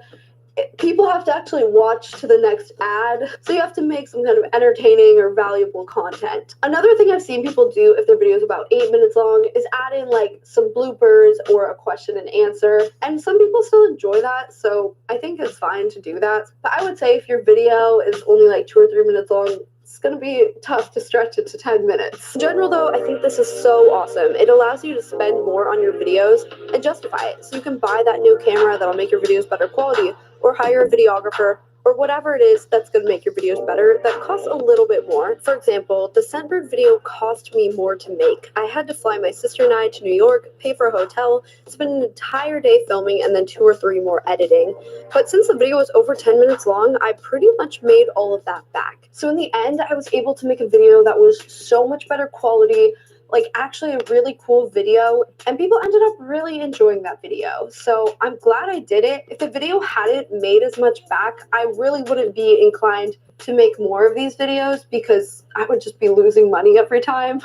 People have to actually watch to the next ad, so you have to make some kind of entertaining or valuable content. Another thing I've seen people do if their video is about 8 minutes long is add in like some bloopers or a question and answer, and some people still enjoy that, so I think it's fine to do that. But I would say if your video is only like 2 or 3 minutes long, it's going to be tough to stretch it to 10 minutes. In general though, I think this is so awesome. It allows you to spend more on your videos and justify it. So you can buy that new camera that'll make your videos better quality, or hire a videographer, or whatever it is that's going to make your videos better that costs a little bit more. For example, the Scentbird video cost me more to make. I had to fly my sister and I to New York, pay for a hotel, spend an entire day filming, and then 2 or 3 more editing. But since the video was over 10 minutes long, I pretty much made all of that back. So in the end, I was able to make a video that was so much better quality, like actually a really cool video, and people ended up really enjoying that video. So I'm glad I did it. If the video hadn't made as much back, I really wouldn't be inclined to make more of these videos because I would just be losing money every time.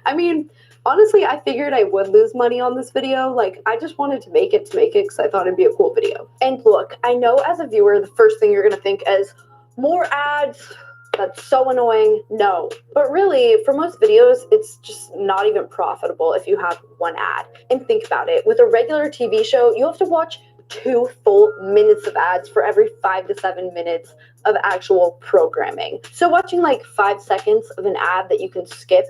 I mean, honestly, I figured I would lose money on this video. Like, I just wanted to make it because I thought it'd be a cool video. And look, I know as a viewer, the first thing you're gonna think is more ads. That's so annoying. No. But really, for most videos, it's just not even profitable if you have one ad. And think about it. With a regular TV show, you have to watch 2 full minutes of ads for every 5 to 7 minutes of actual programming. So watching like 5 seconds of an ad that you can skip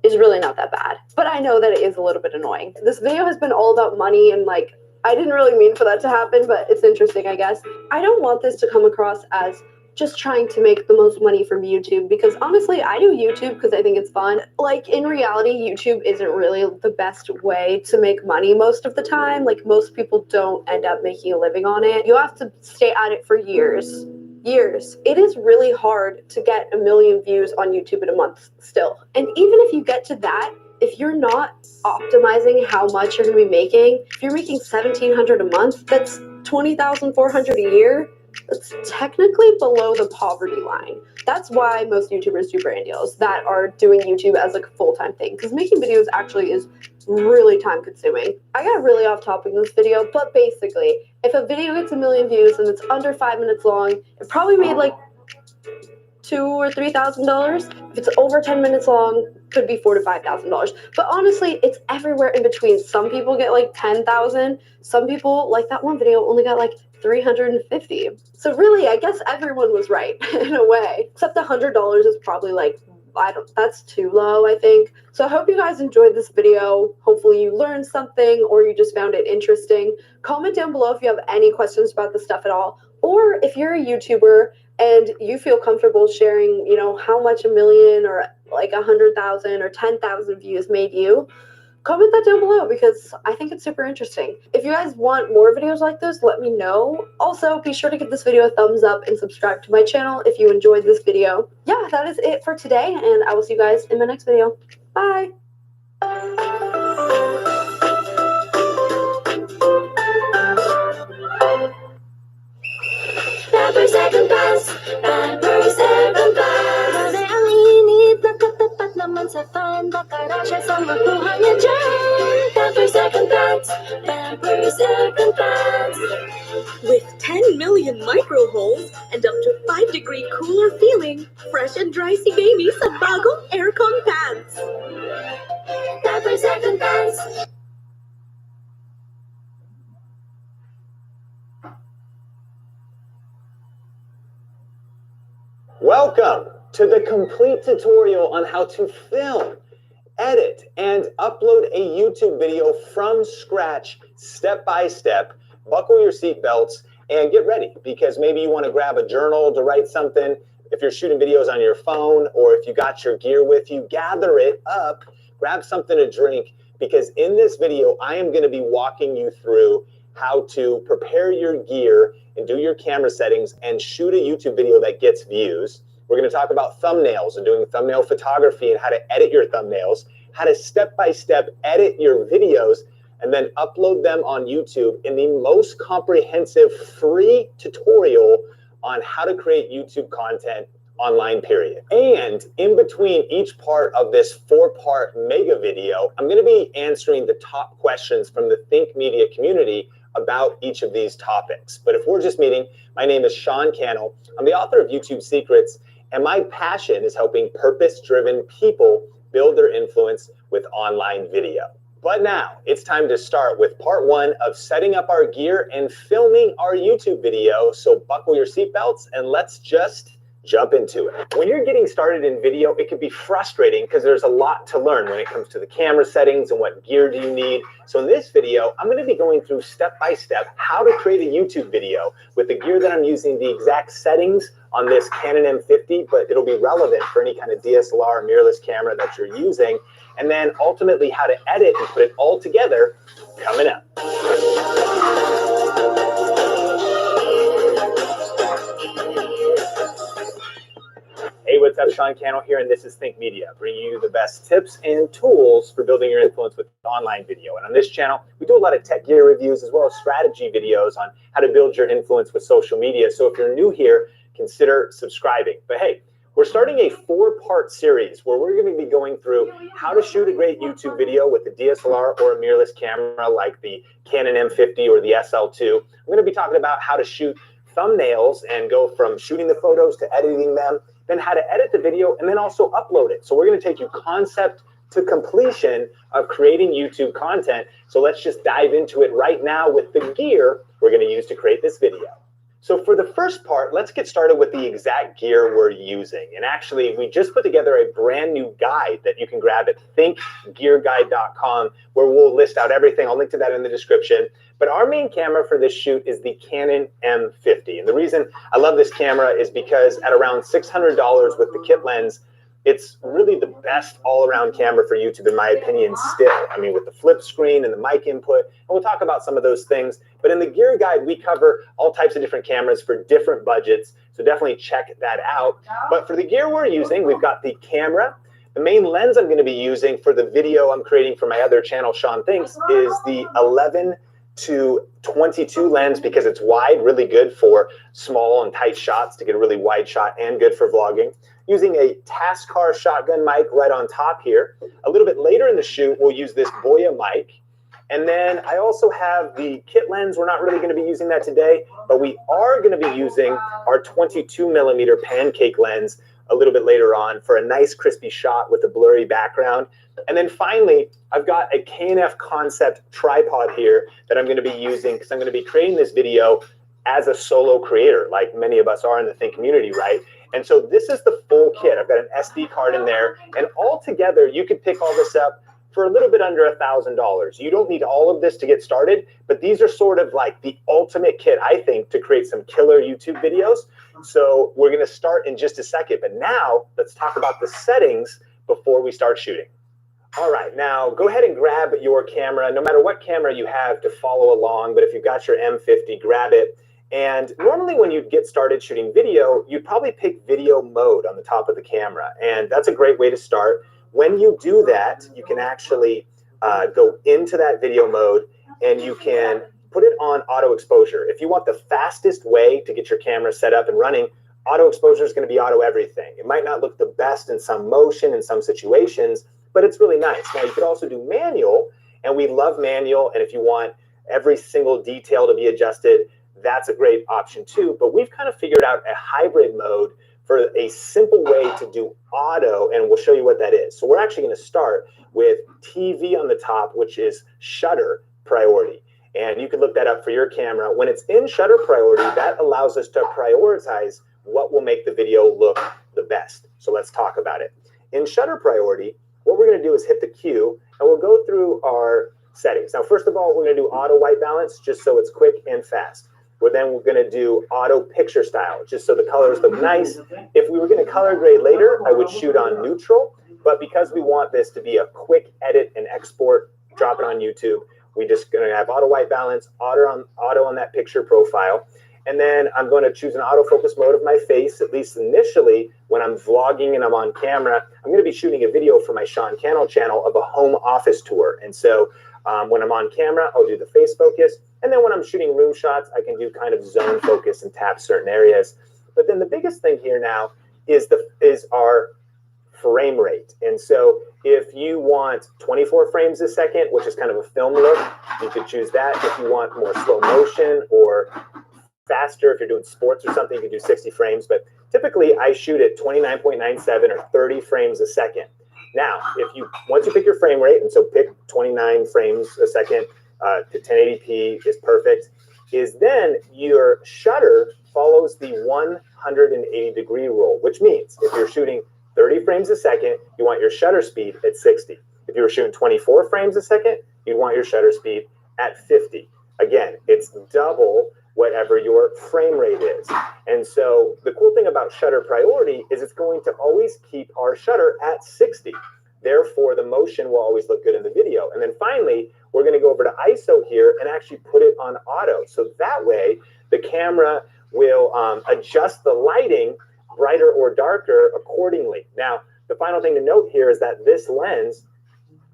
is really not that bad. But I know that it is a little bit annoying. This video has been all about money, and like, I didn't really mean for that to happen, but it's interesting, I guess. I don't want this to come across as just trying to make the most money from YouTube, because honestly, I do YouTube because I think it's fun. Like, in reality, YouTube isn't really the best way to make money most of the time. Like, most people don't end up making a living on it. You have to stay at it for years. It is really hard to get 1 million views on YouTube in a month still. And even if you get to that, if you're not optimizing how much you're going to be making, if you're making $1,700 a month, that's $20,400 a year. That's technically below the poverty line. That's why most YouTubers do brand deals that are doing YouTube as like a full-time thing, because making videos actually is really time-consuming. I got really off topic in this video, but basically, if a video gets 1 million views and it's under 5 minutes long, it probably made like $2,000 or $3,000. If it's over 10 minutes long, could be $4,000 to $5,000. But honestly, it's everywhere in between. Some people get like 10,000. Some people, like that one video, only got like 350. So really, I guess everyone was right in a way. Except the $100 is probably like, that's too low, I think. So I hope you guys enjoyed this video. Hopefully you learned something, or you just found it interesting. Comment down below if you have any questions about this stuff at all. Or if you're a YouTuber and you feel comfortable sharing, you know, how much 1 million or like 100,000 or 10,000 views made you, comment that down below because I think it's super interesting. If you guys want more videos like this, let me know. Also, be sure to give this video a thumbs up and subscribe to my channel if you enjoyed this video. Yeah, that is it for today, and I will see you guys in my next video. Bye! Pampers Second Pants, Pampers Second Pants. Grabe ang init, nakatapat naman sa fan. Baka rasya sa makuha niya dyan. Pampers Second Pants, Pampers Second Pants. With 10 million micro holes and up to 5-degree cooler feeling, fresh and dry si baby sa bagong aircon pants. Pampers Second Pants. Welcome to the complete tutorial on how to film, edit, and upload a YouTube video from scratch, step by step. Buckle your seatbelts and get ready, because maybe you want to grab a journal to write something. If you're shooting videos on your phone, or if you got your gear with you, gather it up, grab something to drink, because in this video, I am going to be walking you through how to prepare your gear and do your camera settings and shoot a YouTube video that gets views. We're going to talk about thumbnails and doing thumbnail photography and how to edit your thumbnails, how to step-by-step edit your videos, and then upload them on YouTube in the most comprehensive free tutorial on how to create YouTube content online, period. And in between each part of this 4-part mega video, I'm going to be answering the top questions from the Think Media community about each of these topics. But if we're just meeting, my name is Sean Cannell. I'm the author of YouTube Secrets, and my passion is helping purpose-driven people build their influence with online video. But now it's time to start with part 1 of setting up our gear and filming our YouTube video. So buckle your seatbelts and let's just jump into it. When you're getting started in video, it can be frustrating because there's a lot to learn when it comes to the camera settings and what gear do you need. So in this video, I'm going to be going through step-by-step how to create a YouTube video with the gear that I'm using, the exact settings on this Canon M50, but it'll be relevant for any kind of DSLR or mirrorless camera that you're using. And then ultimately how to edit and put it all together coming up. Hey, what's up? Sean Cannell here, and this is Think Media, bringing you the best tips and tools for building your influence with online video. And on this channel, we do a lot of tech gear reviews as well as strategy videos on how to build your influence with social media. So if you're new here, consider subscribing. But hey, we're starting a 4-part series where we're going to be going through how to shoot a great YouTube video with a DSLR or a mirrorless camera like the Canon M50 or the SL2. I'm going to be talking about how to shoot thumbnails and go from shooting the photos to editing them, then how to edit the video, and then also upload it. So we're going to take you concept to completion of creating YouTube content. So let's just dive into it right now with the gear we're going to use to create this video. So for the first part, let's get started with the exact gear we're using. And actually, we just put together a brand new guide that you can grab at thinkgearguide.com, where we'll list out everything. I'll link to that in the description. But our main camera for this shoot is the Canon M50. And the reason I love this camera is because at around $600 with the kit lens, it's really the best all-around camera for YouTube, in my opinion, still. I mean, with the flip screen and the mic input, and we'll talk about some of those things. But in the gear guide, we cover all types of different cameras for different budgets, so definitely check that out. But for the gear we're using, we've got the camera. The main lens I'm going to be using for the video I'm creating for my other channel, Sean Thinks, is the 11-22 lens because it's wide, really good for small and tight shots to get a really wide shot and good for vlogging. Using a Tascar shotgun mic right on top here. A little bit later in the shoot, we'll use this Boya mic. And then I also have the kit lens. We're not really going to be using that today, but we are going to be using our 22mm pancake lens a little bit later on for a nice crispy shot with a blurry background. And then finally, I've got a K&F Concept tripod here that I'm going to be using because I'm going to be creating this video as a solo creator, like many of us are in the Think community, right? And so this is the full kit. I've got an SD card in there, and all together, you could pick all this up for a little bit under $1,000. You don't need all of this to get started, but these are sort of like the ultimate kit, I think, to create some killer YouTube videos. So we're going to start in just a second, but now let's talk about the settings before we start shooting. All right, now go ahead and grab your camera, no matter what camera you have to follow along, but if you've got your M50, grab it. And normally when you get started shooting video, you'd probably pick video mode on the top of the camera. And that's a great way to start. When you do that, you can actually go into that video mode and you can put it on auto exposure. If you want the fastest way to get your camera set up and running, auto exposure is going to be auto everything. It might not look the best in some motion, in some situations, but it's really nice. Now you could also do manual, and we love manual. And if you want every single detail to be adjusted, that's a great option too. But we've kind of figured out a hybrid mode for a simple way to do auto, and we'll show you what that is. So we're actually going to start with TV on the top, which is shutter priority. And you can look that up for your camera. When it's in shutter priority, that allows us to prioritize what will make the video look the best. So let's talk about it. In shutter priority, what we're going to do is hit the Q, and we'll go through our settings. Now, first of all, we're going to do auto white balance just so it's quick and fast. We're going to do auto picture style, just so the colors look nice. If we were going to color grade later, I would shoot on neutral. But because we want this to be a quick edit and export drop it on YouTube. We just gonna have auto white balance, auto on that picture profile. And then I'm going to choose an autofocus mode of my face, at least initially, when I'm vlogging and I'm on camera. I'm going to be shooting a video for my Sean Cannell channel of a home office tour. And so when I'm on camera, I'll do the face focus. And then when I'm shooting room shots, I can do kind of zone focus and tap certain areas. But then the biggest thing here now is our frame rate. And so if you want 24 frames a second, which is kind of a film look, you could choose that. If you want more slow motion or faster, if you're doing sports or something, you can do 60 frames. But typically I shoot at 29.97 or 30 frames a second. Now, once you pick your frame rate, and so pick 29 frames a second, 1080p is perfect, is then your shutter follows the 180-degree rule, which means if you're shooting 30 frames a second, you want your shutter speed at 60. If you were shooting 24 frames a second, you want your shutter speed at 50. Again, it's double whatever your frame rate is. And so the cool thing about shutter priority is it's going to always keep our shutter at 60. Therefore, the motion will always look good in the video. And then finally, we're going to go over to ISO here and actually put it on auto. So that way, the camera will adjust the lighting brighter or darker accordingly. Now, the final thing to note here is that this lens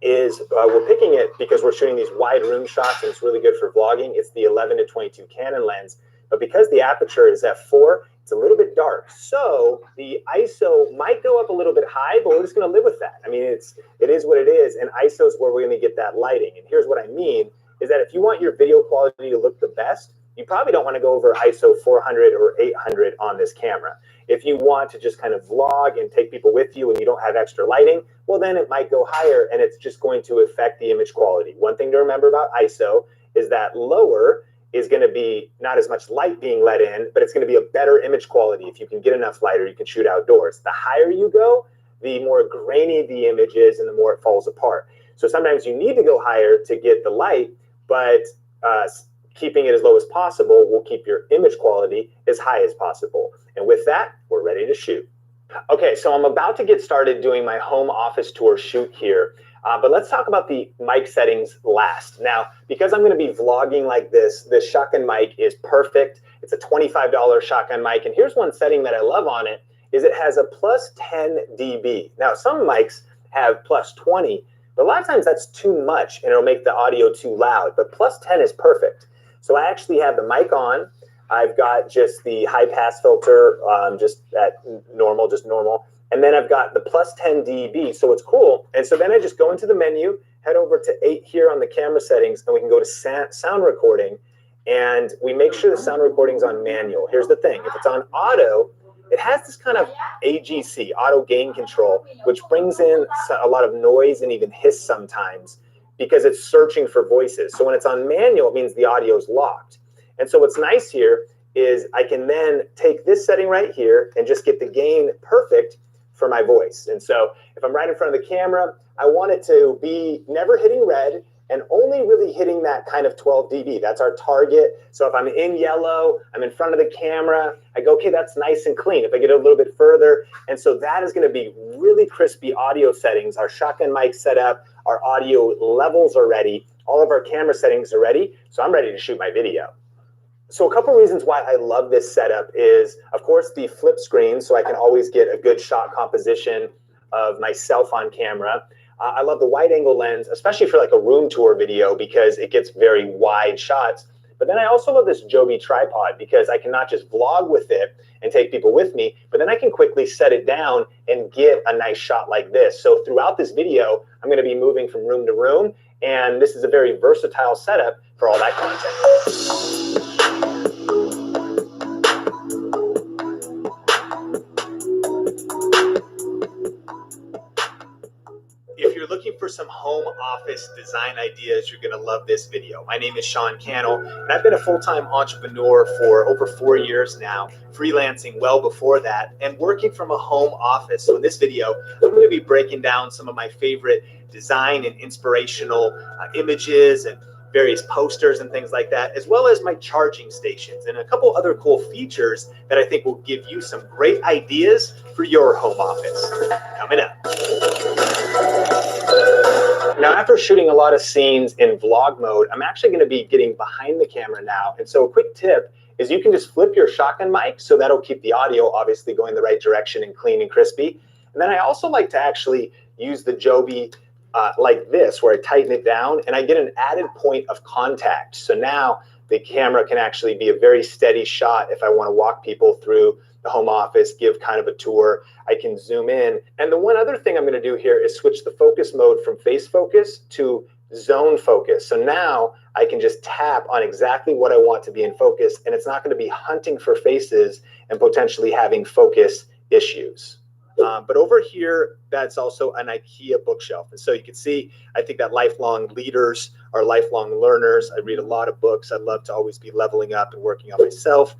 is, we're picking it because we're shooting these wide room shots and it's really good for vlogging. It's the 11-22 Canon lens, but because the aperture is f4, it's a little bit dark. So the ISO might go up a little bit high, but we're just gonna live with that. I mean, it is what it is, and ISO is where we're gonna get that lighting. And here's what I mean, is that if you want your video quality to look the best, you probably don't wanna go over ISO 400 or 800 on this camera. If you want to just kind of vlog and take people with you and you don't have extra lighting, well, then it might go higher and it's just going to affect the image quality. One thing to remember about ISO is that lower is going to be not as much light being let in, but it's going to be a better image quality. If you can get enough light or you can shoot outdoors. The higher you go, the more grainy the image is and the more it falls apart. So sometimes you need to go higher to get the light, but keeping it as low as possible will keep your image quality as high as possible. And with that, we're ready to shoot. Okay, so I'm about to get started doing my home office tour shoot here, but let's talk about the mic settings last. Now, because I'm going to be vlogging like this shotgun mic is perfect. It's a $25 shotgun mic, and here's one setting that I love on it, is it has a plus 10 dB. Now, some mics have plus 20, but a lot of times that's too much and it'll make the audio too loud, but plus 10 is perfect. So I actually have the mic on. I've got just the high pass filter, just at normal, just normal. And then I've got the plus 10 dB, so it's cool. And so then I just go into the menu, head over to 8 here on the camera settings, and we can go to sound recording. And we make sure the sound recording's on manual. Here's the thing, if it's on auto, it has this kind of AGC, auto gain control, which brings in a lot of noise and even hiss sometimes, because it's searching for voices. So when it's on manual, it means the audio is locked. And so what's nice here is I can then take this setting right here and just get the gain perfect for my voice. And so if I'm right in front of the camera, I want it to be never hitting red and only really hitting that kind of 12 dB. That's our target. So if I'm in yellow, I'm in front of the camera, I go, okay, that's nice and clean. If I get a little bit further, and so that is gonna be really crispy audio settings. Our shotgun mic set up, our audio levels are ready, all of our camera settings are ready, so I'm ready to shoot my video. So a couple reasons why I love this setup is, of course, the flip screen, so I can always get a good shot composition of myself on camera. I love the wide angle lens, especially for like a room tour video because it gets very wide shots. But then I also love this Joby tripod because I can not just vlog with it and take people with me, but then I can quickly set it down and get a nice shot like this. So throughout this video, I'm going to be moving from room to room, and this is a very versatile setup for all that content. If you're looking for some home office design ideas, you're going to love this video. My name is Sean Cannell, and I've been a full-time entrepreneur for over 4 years now, freelancing well before that, and working from a home office. So in this video, I'm going to be breaking down some of my favorite design and inspirational images and various posters and things like that, as well as my charging stations and a couple other cool features that I think will give you some great ideas for your home office. Coming up. Now, after shooting a lot of scenes in vlog mode, I'm actually going to be getting behind the camera now. And so a quick tip is you can just flip your shotgun mic, so that'll keep the audio obviously going the right direction and clean and crispy. And then I also like to actually use the Joby like this, where I tighten it down and I get an added point of contact. So now the camera can actually be a very steady shot if I want to walk people through the home office, give kind of a tour. I can zoom in. And the one other thing I'm going to do here is switch the focus mode from face focus to zone focus. So now I can just tap on exactly what I want to be in focus, and it's not going to be hunting for faces and potentially having focus issues. But over here, that's also an IKEA bookshelf. And so you can see, I think that lifelong leaders are lifelong learners. I read a lot of books. I love to always be leveling up and working on myself.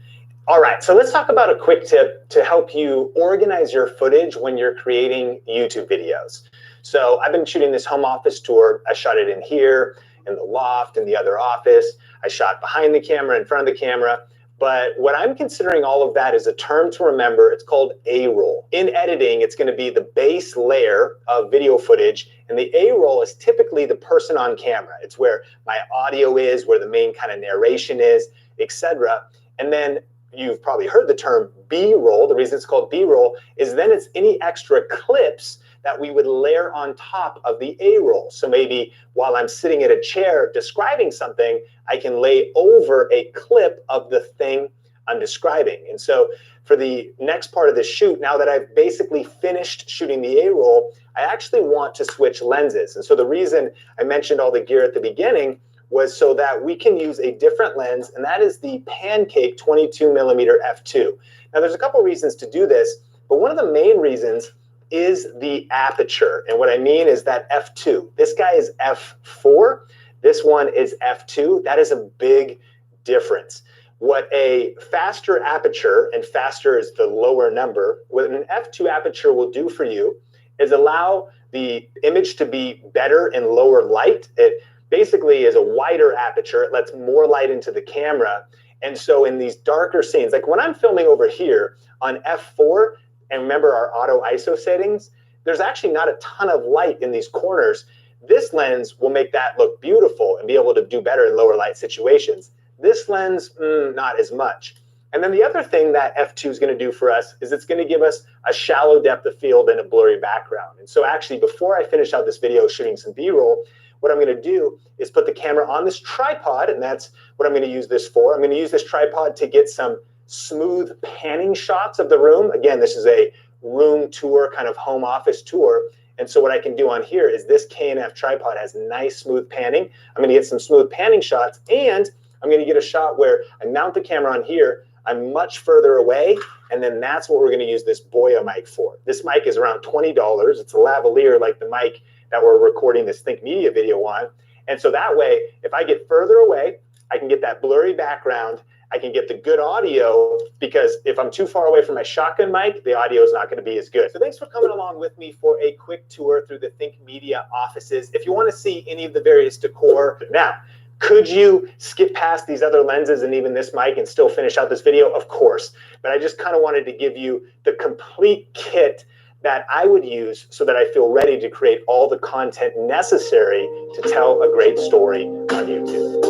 All right, so let's talk about a quick tip to help you organize your footage when you're creating YouTube videos. So I've been shooting this home office tour. I shot it in here, in the loft, in the other office. I shot behind the camera, in front of the camera. But what I'm considering all of that is a term to remember. It's called A-roll. In editing, it's going to be the base layer of video footage. And the A-roll is typically the person on camera. It's where my audio is, where the main kind of narration is, etc. And then you've probably heard the term B-roll. The reason it's called B-roll is then it's any extra clips that we would layer on top of the A-roll. So maybe while I'm sitting at a chair describing something, I can lay over a clip of the thing I'm describing. And so for the next part of the shoot, now that I've basically finished shooting the A-roll, I actually want to switch lenses. And so the reason I mentioned all the gear at the beginning was so that we can use a different lens, and that is the Pancake 22mm f2. Now there's a couple reasons to do this, but one of the main reasons is the aperture. And what I mean is that f2. This guy is f4. This one is f2. That is a big difference. What a faster aperture, and faster is the lower number, what an f2 aperture will do for you is allow the image to be better in lower light. It basically is a wider aperture. It lets more light into the camera. And so in these darker scenes, like when I'm filming over here on f4, and remember our auto ISO settings, there's actually not a ton of light in these corners. This lens will make that look beautiful and be able to do better in lower light situations. This lens, not as much. And then the other thing that f2 is going to do for us is it's going to give us a shallow depth of field and a blurry background. And so actually, before I finish out this video shooting some B-roll, what I'm going to do is put the camera on this tripod, and that's what I'm going to use this for. I'm going to use this tripod to get some smooth panning shots of the room. Again, this is a room tour, kind of home office tour. And so what I can do on here is this K&F tripod has nice smooth panning. I'm going to get some smooth panning shots, and I'm going to get a shot where I mount the camera on here. I'm much further away, and then that's what we're going to use this Boya mic for. This mic is around $20. It's a lavalier like the mic that we're recording this Think Media video on. And so that way, if I get further away, I can get that blurry background. I can get the good audio, because if I'm too far away from my shotgun mic, the audio is not going to be as good. So thanks for coming along with me for a quick tour through the Think Media offices. If you want to see any of the various decor, now, could you skip past these other lenses and even this mic and still finish out this video? Of course. But I just kind of wanted to give you the complete kit that I would use so that I feel ready to create all the content necessary to tell a great story on YouTube.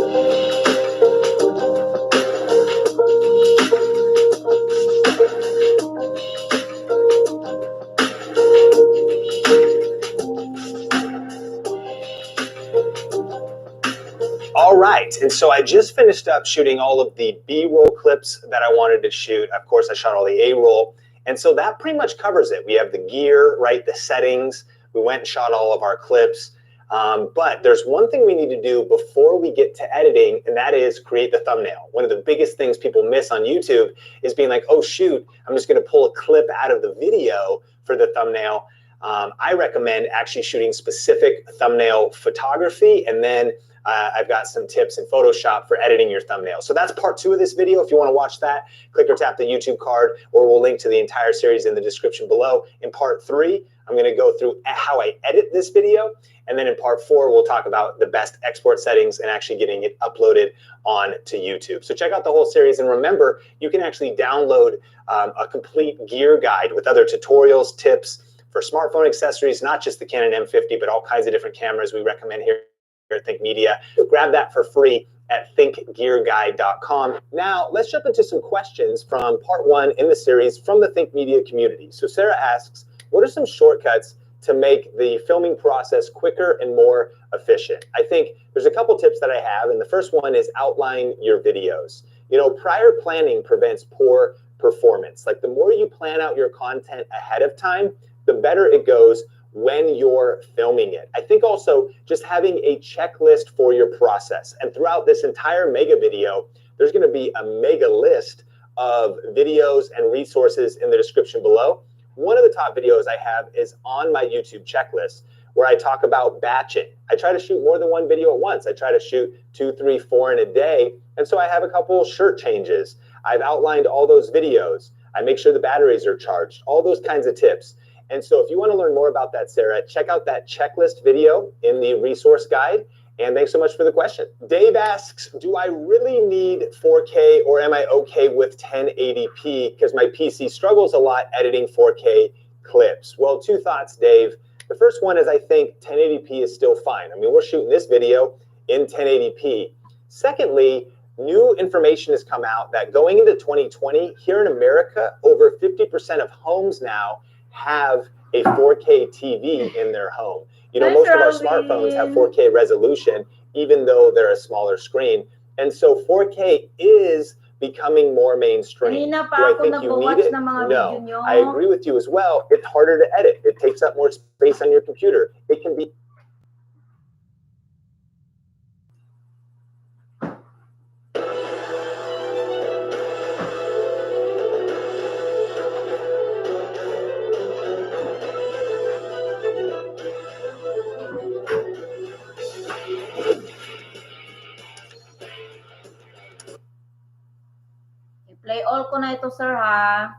All right, and so I just finished up shooting all of the B-roll clips that I wanted to shoot. Of course, I shot all the A-roll, and so that pretty much covers it. We have the gear, right, the settings. We went and shot all of our clips, but there's one thing we need to do before we get to editing, and that is create the thumbnail. One of the biggest things people miss on YouTube is being like, oh, shoot, I'm just going to pull a clip out of the video for the thumbnail. I recommend actually shooting specific thumbnail photography, and then I've got some tips in Photoshop for editing your thumbnail. So that's part 2 of this video. If you want to watch that, click or tap the YouTube card, or we'll link to the entire series in the description below. In part 3, I'm going to go through how I edit this video. And then in part 4, we'll talk about the best export settings and actually getting it uploaded onto YouTube. So check out the whole series. And remember, you can actually download a complete gear guide with other tutorials, tips, for smartphone accessories, not just the Canon M50, but all kinds of different cameras we recommend here at Think Media. Grab that for free at thinkgearguide.com. Now, let's jump into some questions from part 1 in the series from the Think Media community. So Sarah asks, what are some shortcuts to make the filming process quicker and more efficient? I think there's a couple tips that I have, and the first one is outline your videos. You know, prior planning prevents poor performance. Like, the more you plan out your content ahead of time, the better it goes when you're filming it. I think also just having a checklist for your process. And throughout this entire mega video, there's going to be a mega list of videos and resources in the description below. One of the top videos I have is on my YouTube checklist, where I talk about batching. I try to shoot more than one video at once. I try to shoot 2, 3, 4 in a day. And so I have a couple shirt changes. I've outlined all those videos. I make sure the batteries are charged, all those kinds of tips. And so if you want to learn more about that, Sarah, check out that checklist video in the resource guide. And thanks so much for the question. Dave asks, do I really need 4K or am I okay with 1080p? Because my PC struggles a lot editing 4K clips. Well, two thoughts, Dave. The first one is I think 1080p is still fine. I mean, we're shooting this video in 1080p. Secondly, new information has come out that going into 2020, here in America, over 50% of homes now have a 4K TV in their home. You know, most of our smartphones have 4K resolution, even though they're a smaller screen. And so 4K is becoming more mainstream. Do I think you need it? No. I agree with you as well. It's harder to edit. It takes up more space on your computer. It can be... Play all ko na ito, sir, ha?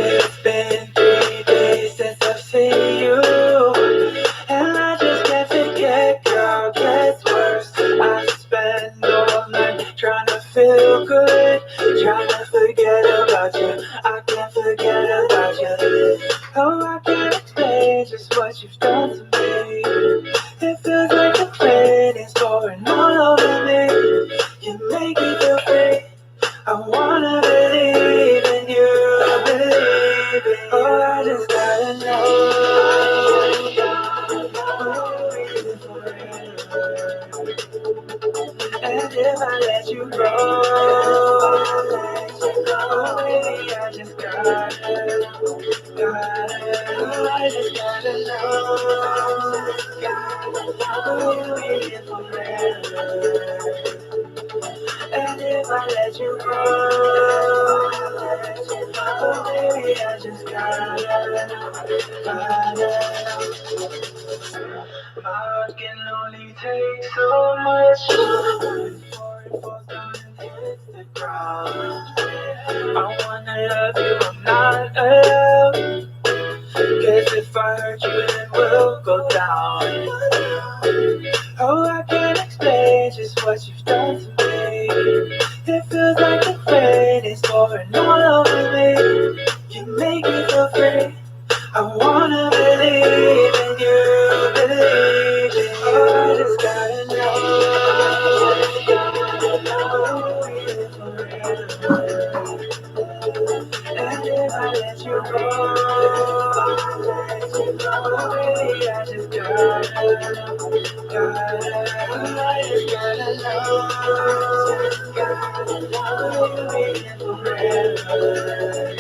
It's been 3 days since I've seen you, and I just can't forget, girl, gets worse. I spend all night trying to feel good, trying to forget about you. I can't forget about you. Oh, I can't explain just what you've done to me. It feels like the pain is pouring all over me. You make me feel free. I wanna believe in you, believe in you. Oh, I just gotta know. And if I let you go, oh baby, I just gotta, oh, I just gotta know. Baby, forever. And if I let you go, oh baby, I just gotta. I can only take so much before it falls down and hits the ground. I wanna love you, I'm not alone. 'Cause if I hurt you, then we'll go down. Oh, I can't explain just what you've done to me. It feels like the rain is pouring all over me. You make me feel free. I wanna believe in you, believe in you. Oh, I just gotta know. Oh, we live forever. And if I let you go, baby, I just gotta love me forever.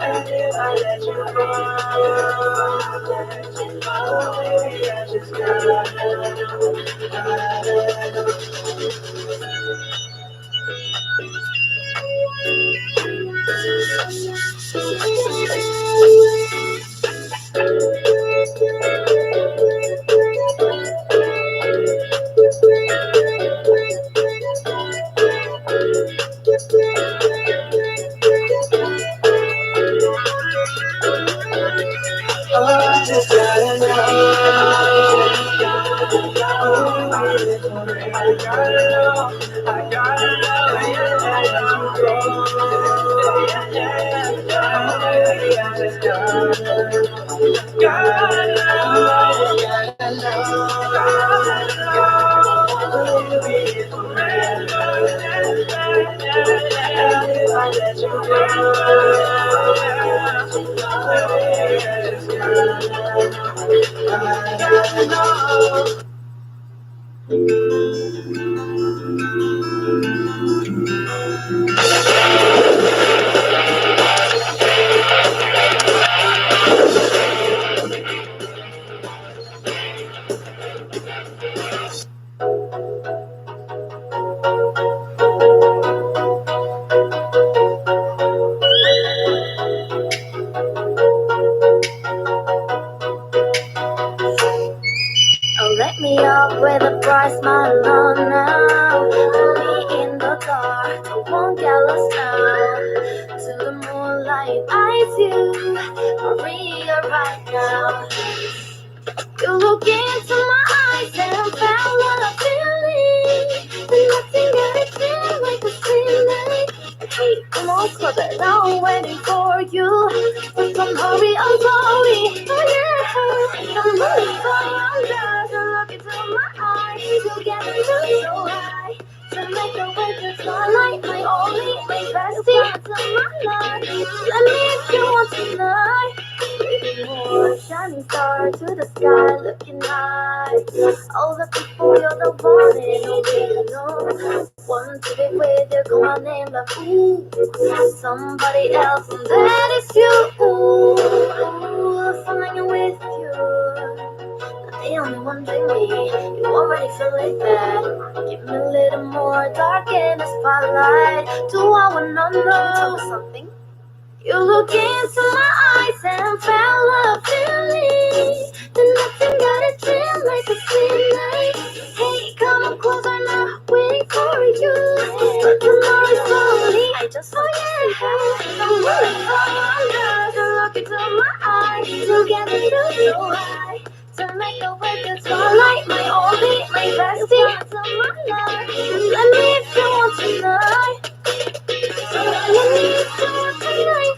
And if I let you go, baby, I just gotta. Oh, I just gotta know. Oh, baby, forever. I gotta know. I gotta know. I let you go. Oh, baby, I just gotta know. Gotta know. Baby, forever. I let you go. Oh, let me up with a bright smile on now. Put me in the dark, I won't get lost now. To the moonlight, eyes you, Maria right now. You look into my eyes and found what I'm feeling. And nothing got it feel like a feeling. Hey, come on, closer, now I'm waiting for you. But come hurry, I'm sorry. Oh yeah, I'm moving for longer. So look into my eyes, together so high. To make the winter starlight my only, my bestie, to my life. Let me if you want tonight. Baby, more shining star to the sky, looking high. All the people, you're the one and only, know. Want to be with you, call my name like ooh. Somebody else, and that is you. Ooh, falling with you. Not the only one like me. You already feel like that. Give me a little more dark in the spotlight. Do I wanna know something? You look into my eyes and found love feeling. Then nothing got a dream like a feeling. Hey, come on closer now, waiting for you. Tomorrow slowly, I just saw you. I'm moving for longer, so look into my eyes. Together feel so high. To make a wicked starlight, my only, my bestie, to my life. Let me if you want tonight. Let me if you want tonight.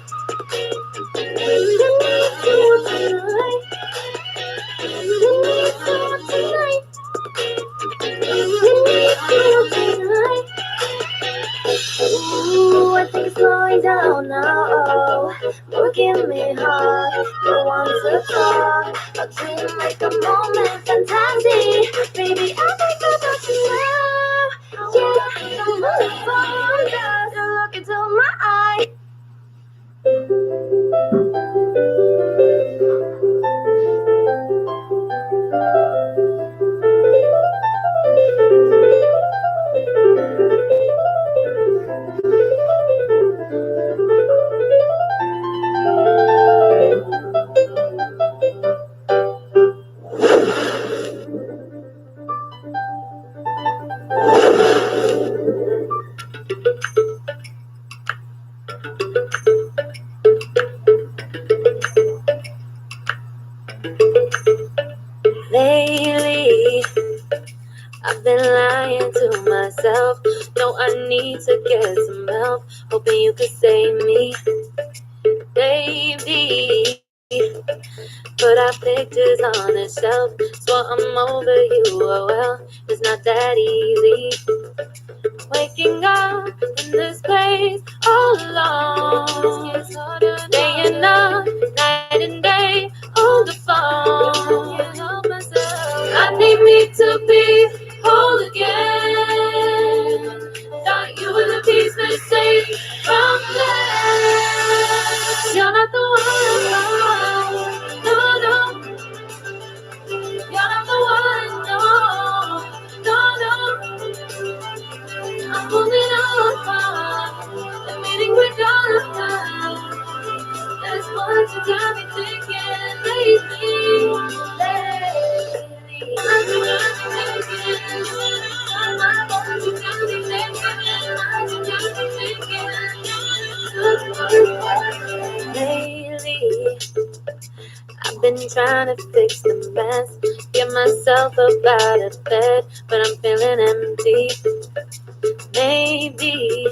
Let me if you want tonight. Let me if you want tonight. Let me if you want tonight. Ooh, I think it's slowing down now. You're giving me hard. You want to talk. A dream like a moment, fantastic. Baby, I think about you now. Yeah, I'm moving forward. So look into my eyes. Lately, I've been lying to myself. No, I need to get some help. Hoping you could save me, baby. Put our pictures on the shelf. Swore I'm over you, oh well. It's not that easy. Waking up in this place all alone. Day and night, night and day. what you got me thinking lately. Lately, I've been trying to fix the mess, get myself up out of bed, but I'm feeling empty. Maybe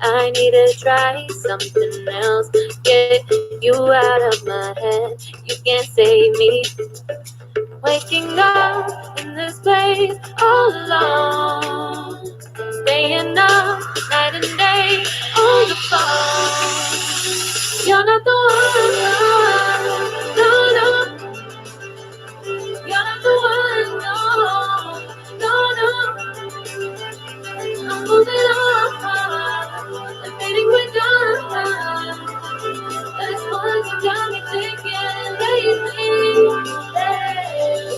I need to try something else, get you out of my head. You can't save me. Waking up in this place all alone, staying up night and day on the phone. You're not the one, no, no. You're not the one, no, no, no. I'm moving on, I'm fading with done. That's what you got me thinking lately.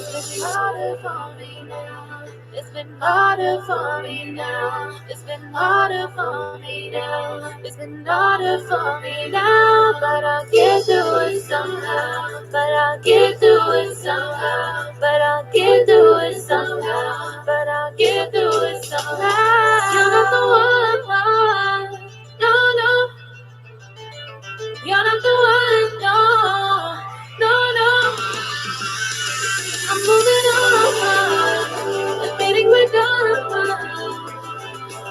It's been harder for me now. It's been harder for me now. It's been harder for me now. It's been harder for me now. But I'll get through it somehow. But I'll get through it somehow. But I'll get through it somehow. But I'll get through it somehow. You're not the one, no, no. You're not the one, no, no, no. I'm moving on, I'm fading with done.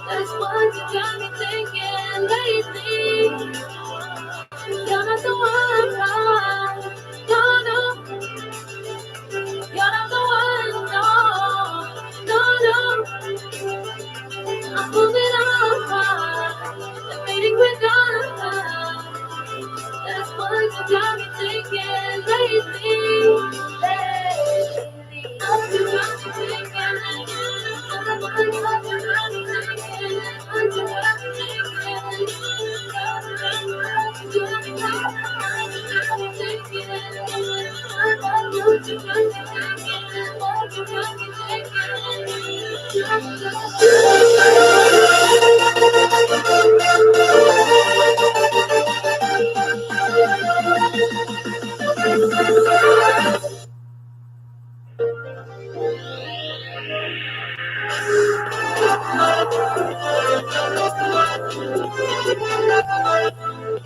That's what you got me thinking lately. You're not the one, no, no. You're not the one, no, no, no. I'm moving on, I'm fading with done. That's what you got me thinking lately. What you got me thinking. What you got me thinking. What you got me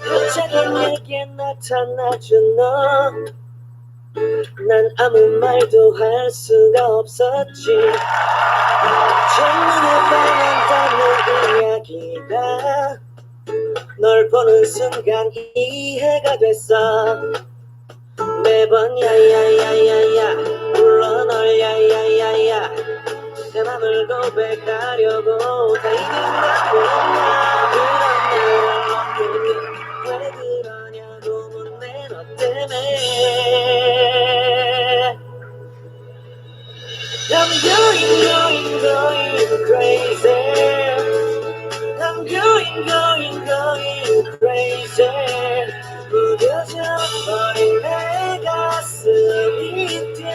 갑자기 내게 나타나준 너, 난 아무 말도 할 수가 없었지. 첫눈에 반한다는 이야기가 널 보는 순간 이해가 됐어. 매번 야야야야야 불러 널 야야야야 내 맘을 고백하려고 다이는 왜 그러냐고 묻네 너 때문에. I'm going crazy. I'm going crazy. 무뎌져 버린 내 가슴이 뛰어.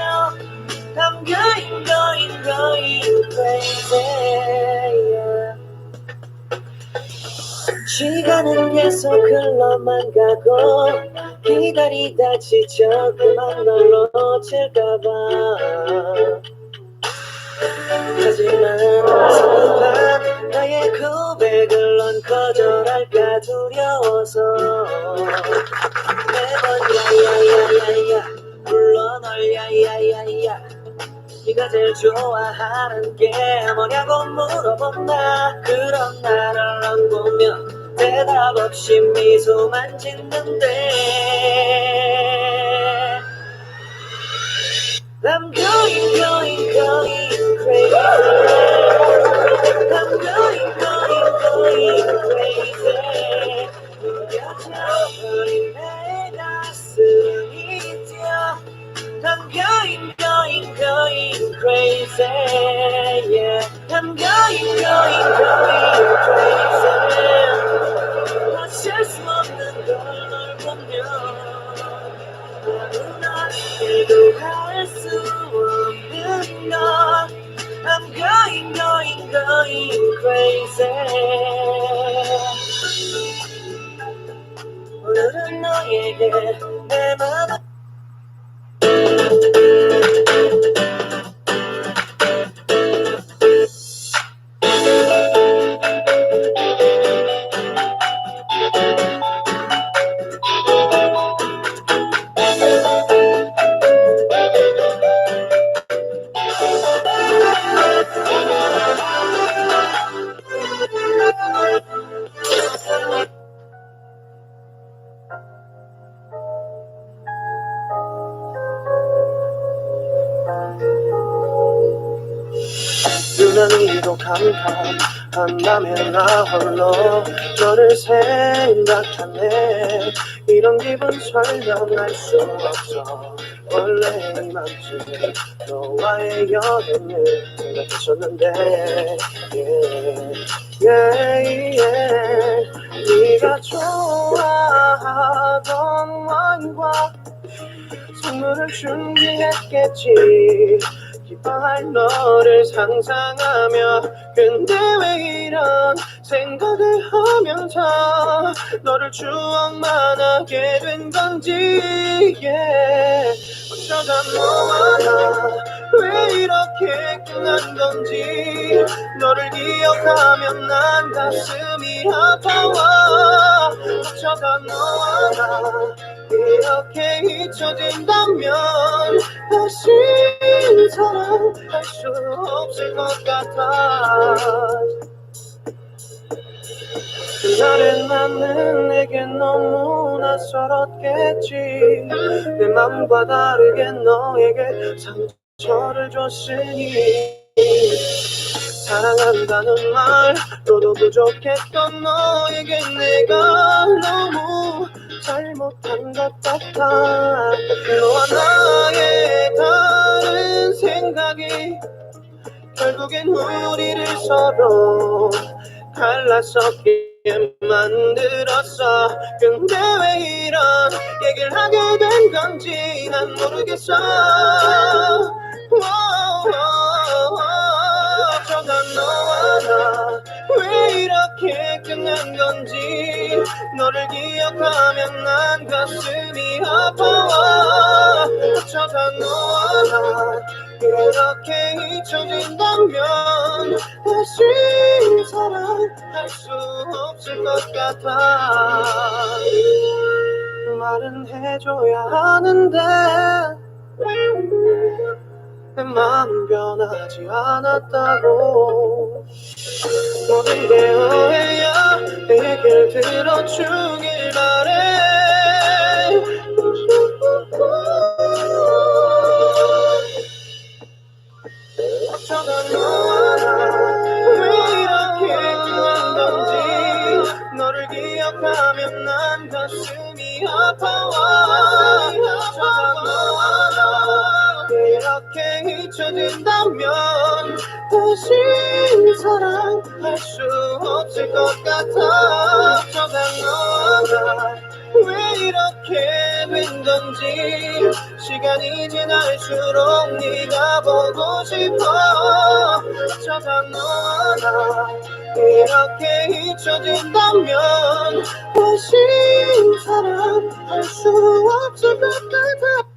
I'm going crazy. Yeah. 시간은 계속 흘러만 가고 기다리다 지쳐 그만 널 놓칠까봐. 하지만 어젯밤 나의 고백을 넌 거절할까 두려워서 매번 야야야야야 불러 널 야야야야 네가 제일 좋아하는 게 뭐냐고 물어본다. 그런 나를 넌 보며 대답 없이 미소만 짓는데 I'm going crazy. I'm going crazy. 무뎌져 버린 내 가슴이 뛰어. I'm going crazy. Yeah, I'm going crazy. 어쩔 수 없는 걸 널 보며 아무나 해도 할 수 없는 걸. I'm going crazy. 오늘은 난 너에게 내 맘을 유난히도 캄캄한다면 나 홀로 너를 생각하네. 이런 기분 설명할 수 없어. 원래 이맘쯤 너와의 연애를 생각했었는데 네가 좋아하던 와인과 선물을 준비했겠지. 기뻐할 너를 상상하며 근데 왜 이런 생각을 하면서 너를 추억만 하게 된 건지 어쩌다 너와 나 왜 이렇게 끝난 건지 너를 기억하면 난 가슴이 아파와. 어쩌다 너와 나 이렇게 잊혀진다면 다시 사랑할 수 없을 것 같아. 그날의 나는 내게 너무 낯설었겠지. 내 맘과 다르게 너에게 상처를 줬으니 사랑한다는 말로도 부족했던 너에게 내가 너무 잘못한 것 같아. 너와 나의 다른 생각이 결국엔 우리를 서로 갈라서게 만들었어. 근데 왜 이런 얘기를 하게 된 건지 난 모르겠어. 어쩌다 너와 나 왜 이렇게 끝난 건지 너를 기억하면 난 가슴이 아파와. 어쩌다 너와 나 이렇게 잊혀진다면 다시 사랑할 수 없을 것 같아. 말은 해줘야 하는데 내 마음 변하지 않았다고. 모든 게 오해야 내 얘기를 들어주길 바래. 어쩌다 너와 나 왜 이렇게 끝난 건지 너를 기억하면 난 가슴이 아파와. 어쩌다 너와 나 이렇게 잊혀진다면 다시 사랑할 수 없을 것 같아. 어쩌다 너와 나 왜 이렇게 된 건지 시간이 지날수록 네가 보고 싶어. 어쩌다 너와 나 이렇게 잊혀진다면 다시 사랑할 수 없을 것 같아.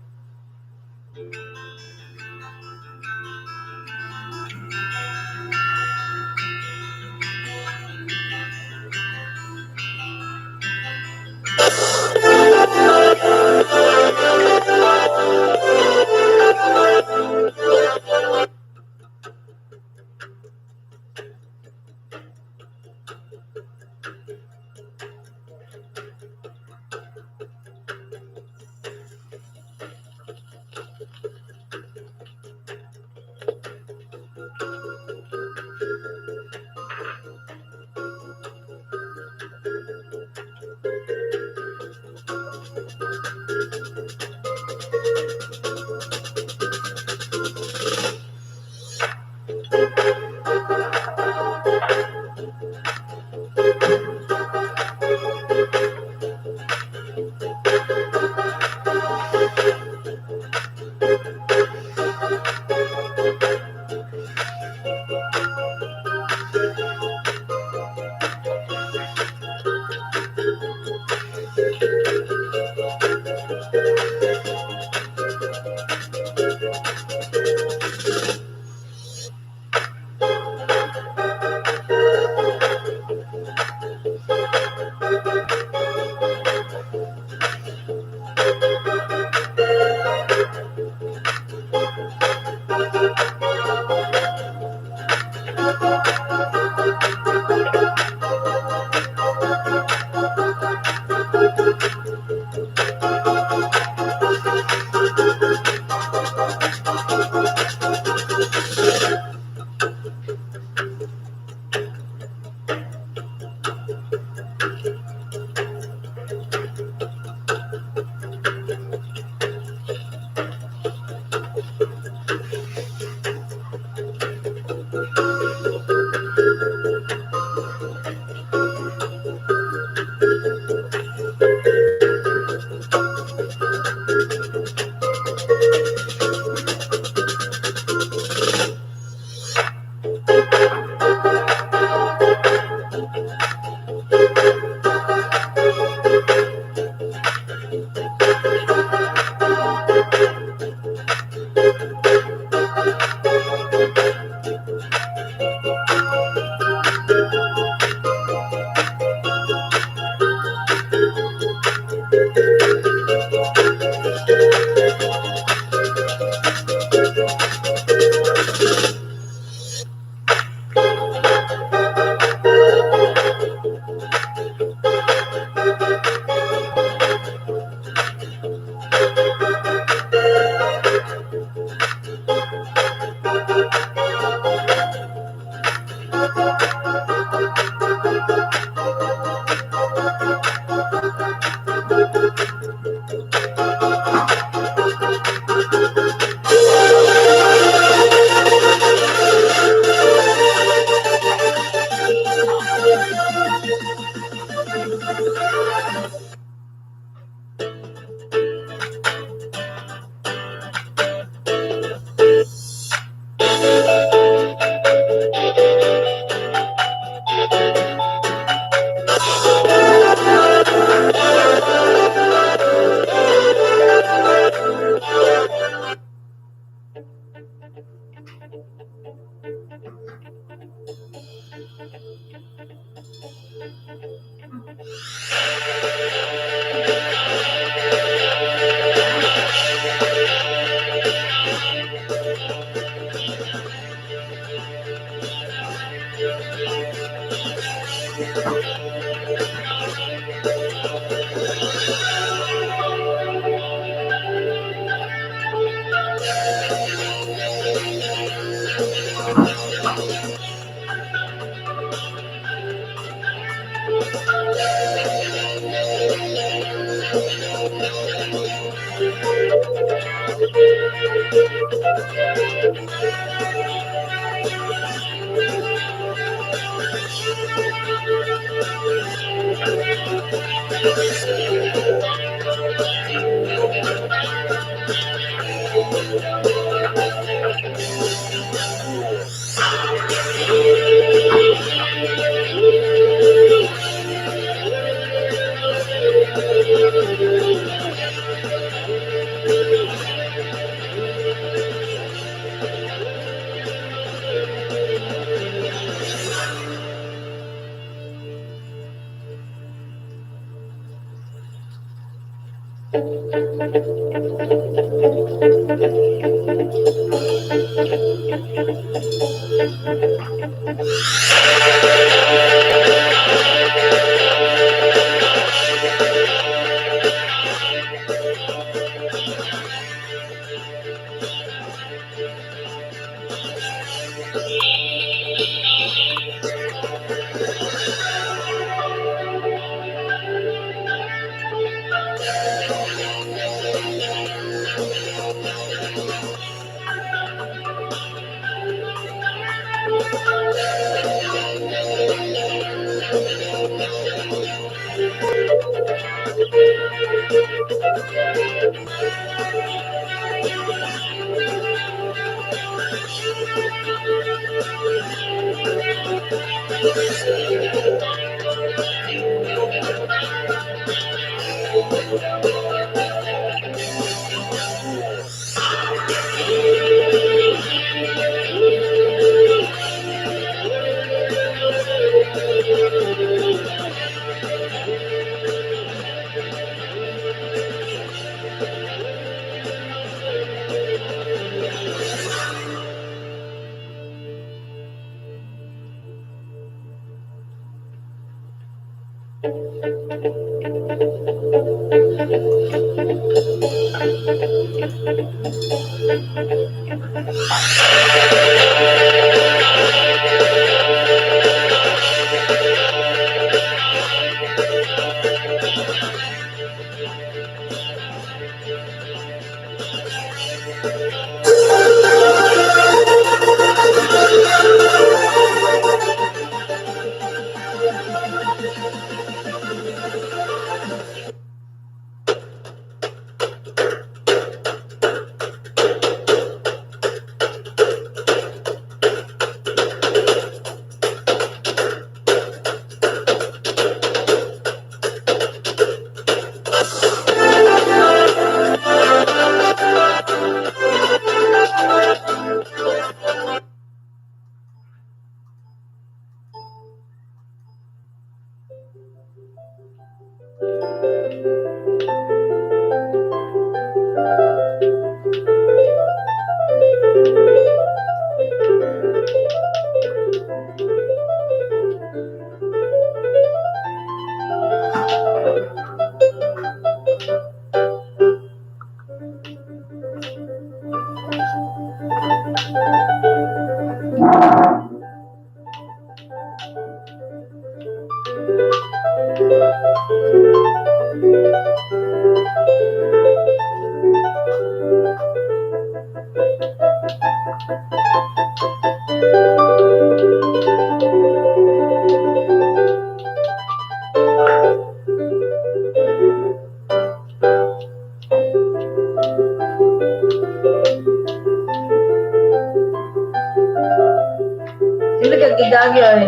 Sila kagidagi ay.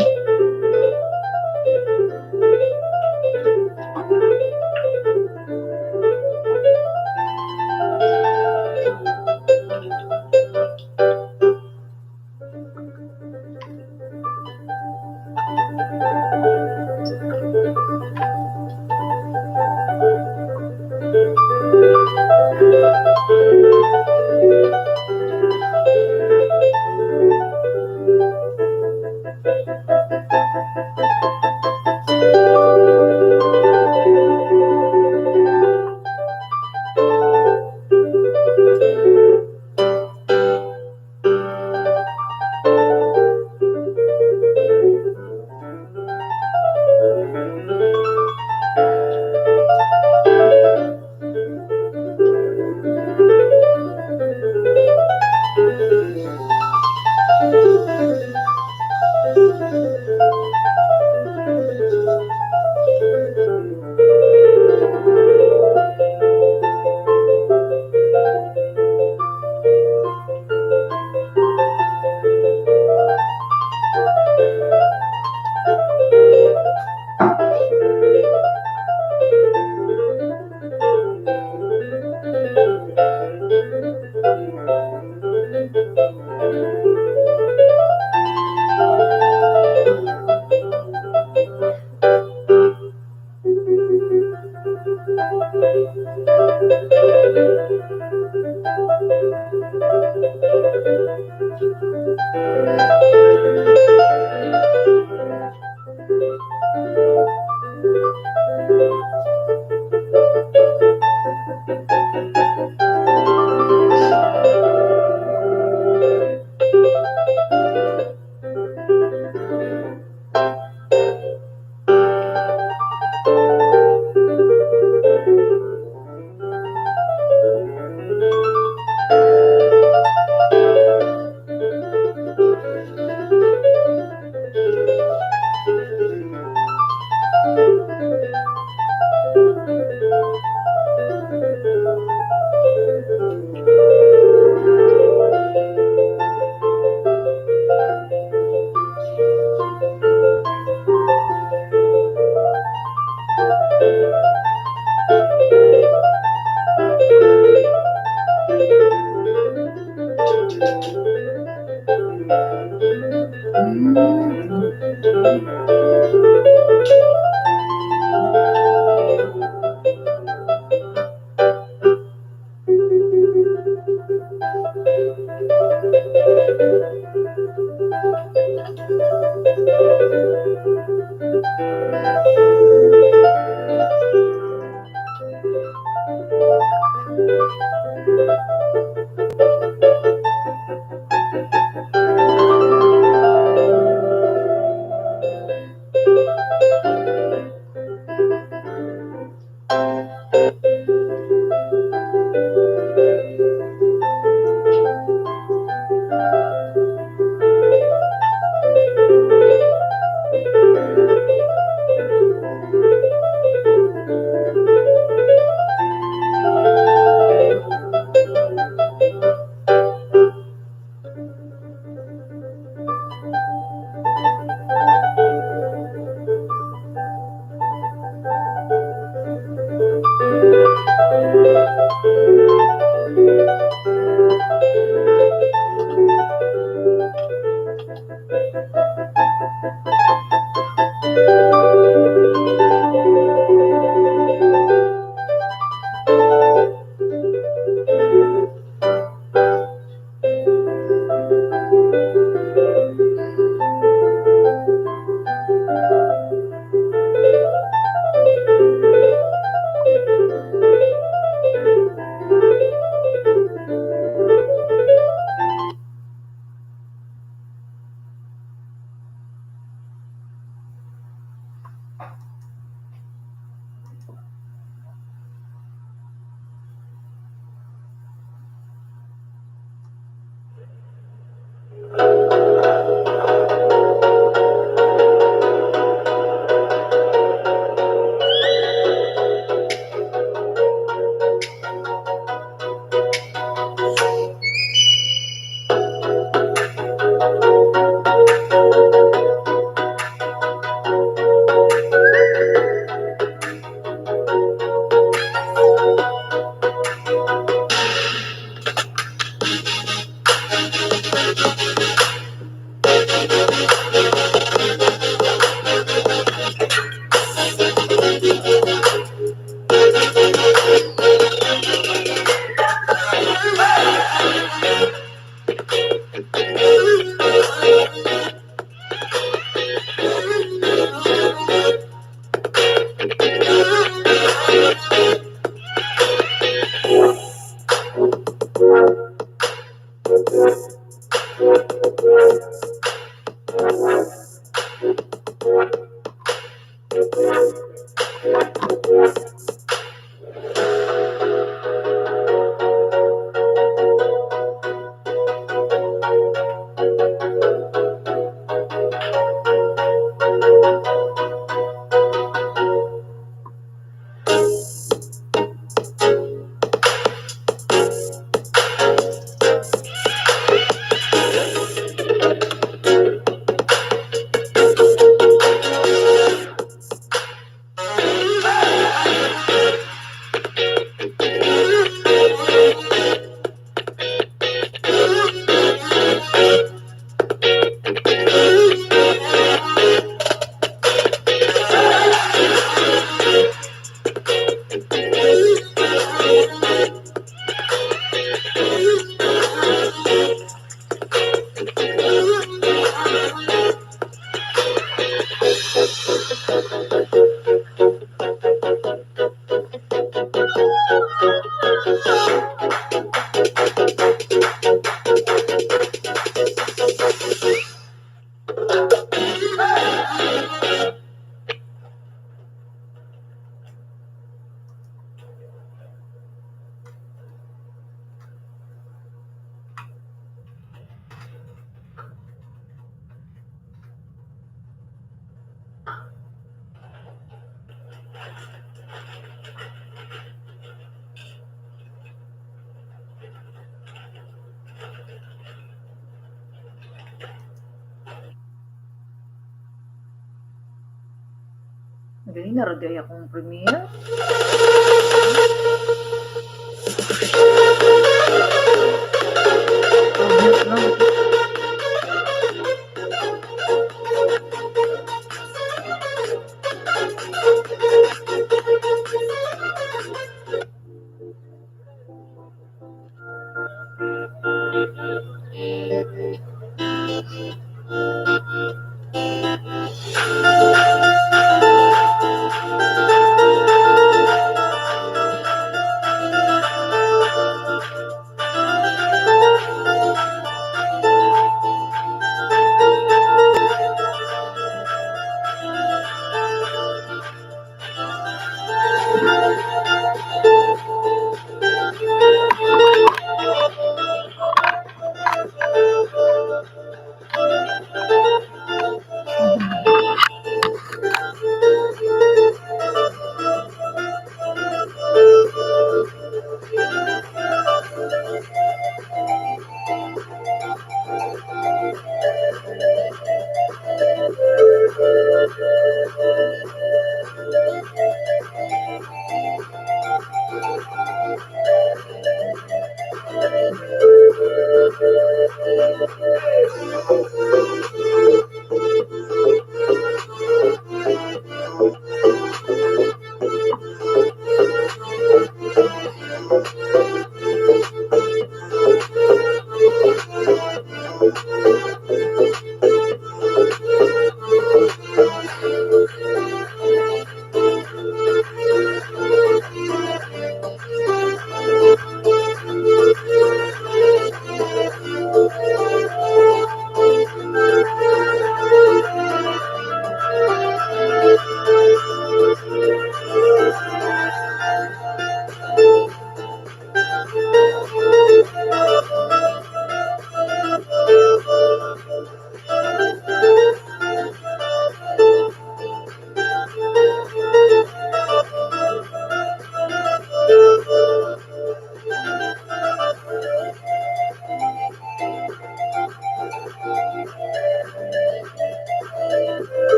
Dili na rin akong premiere.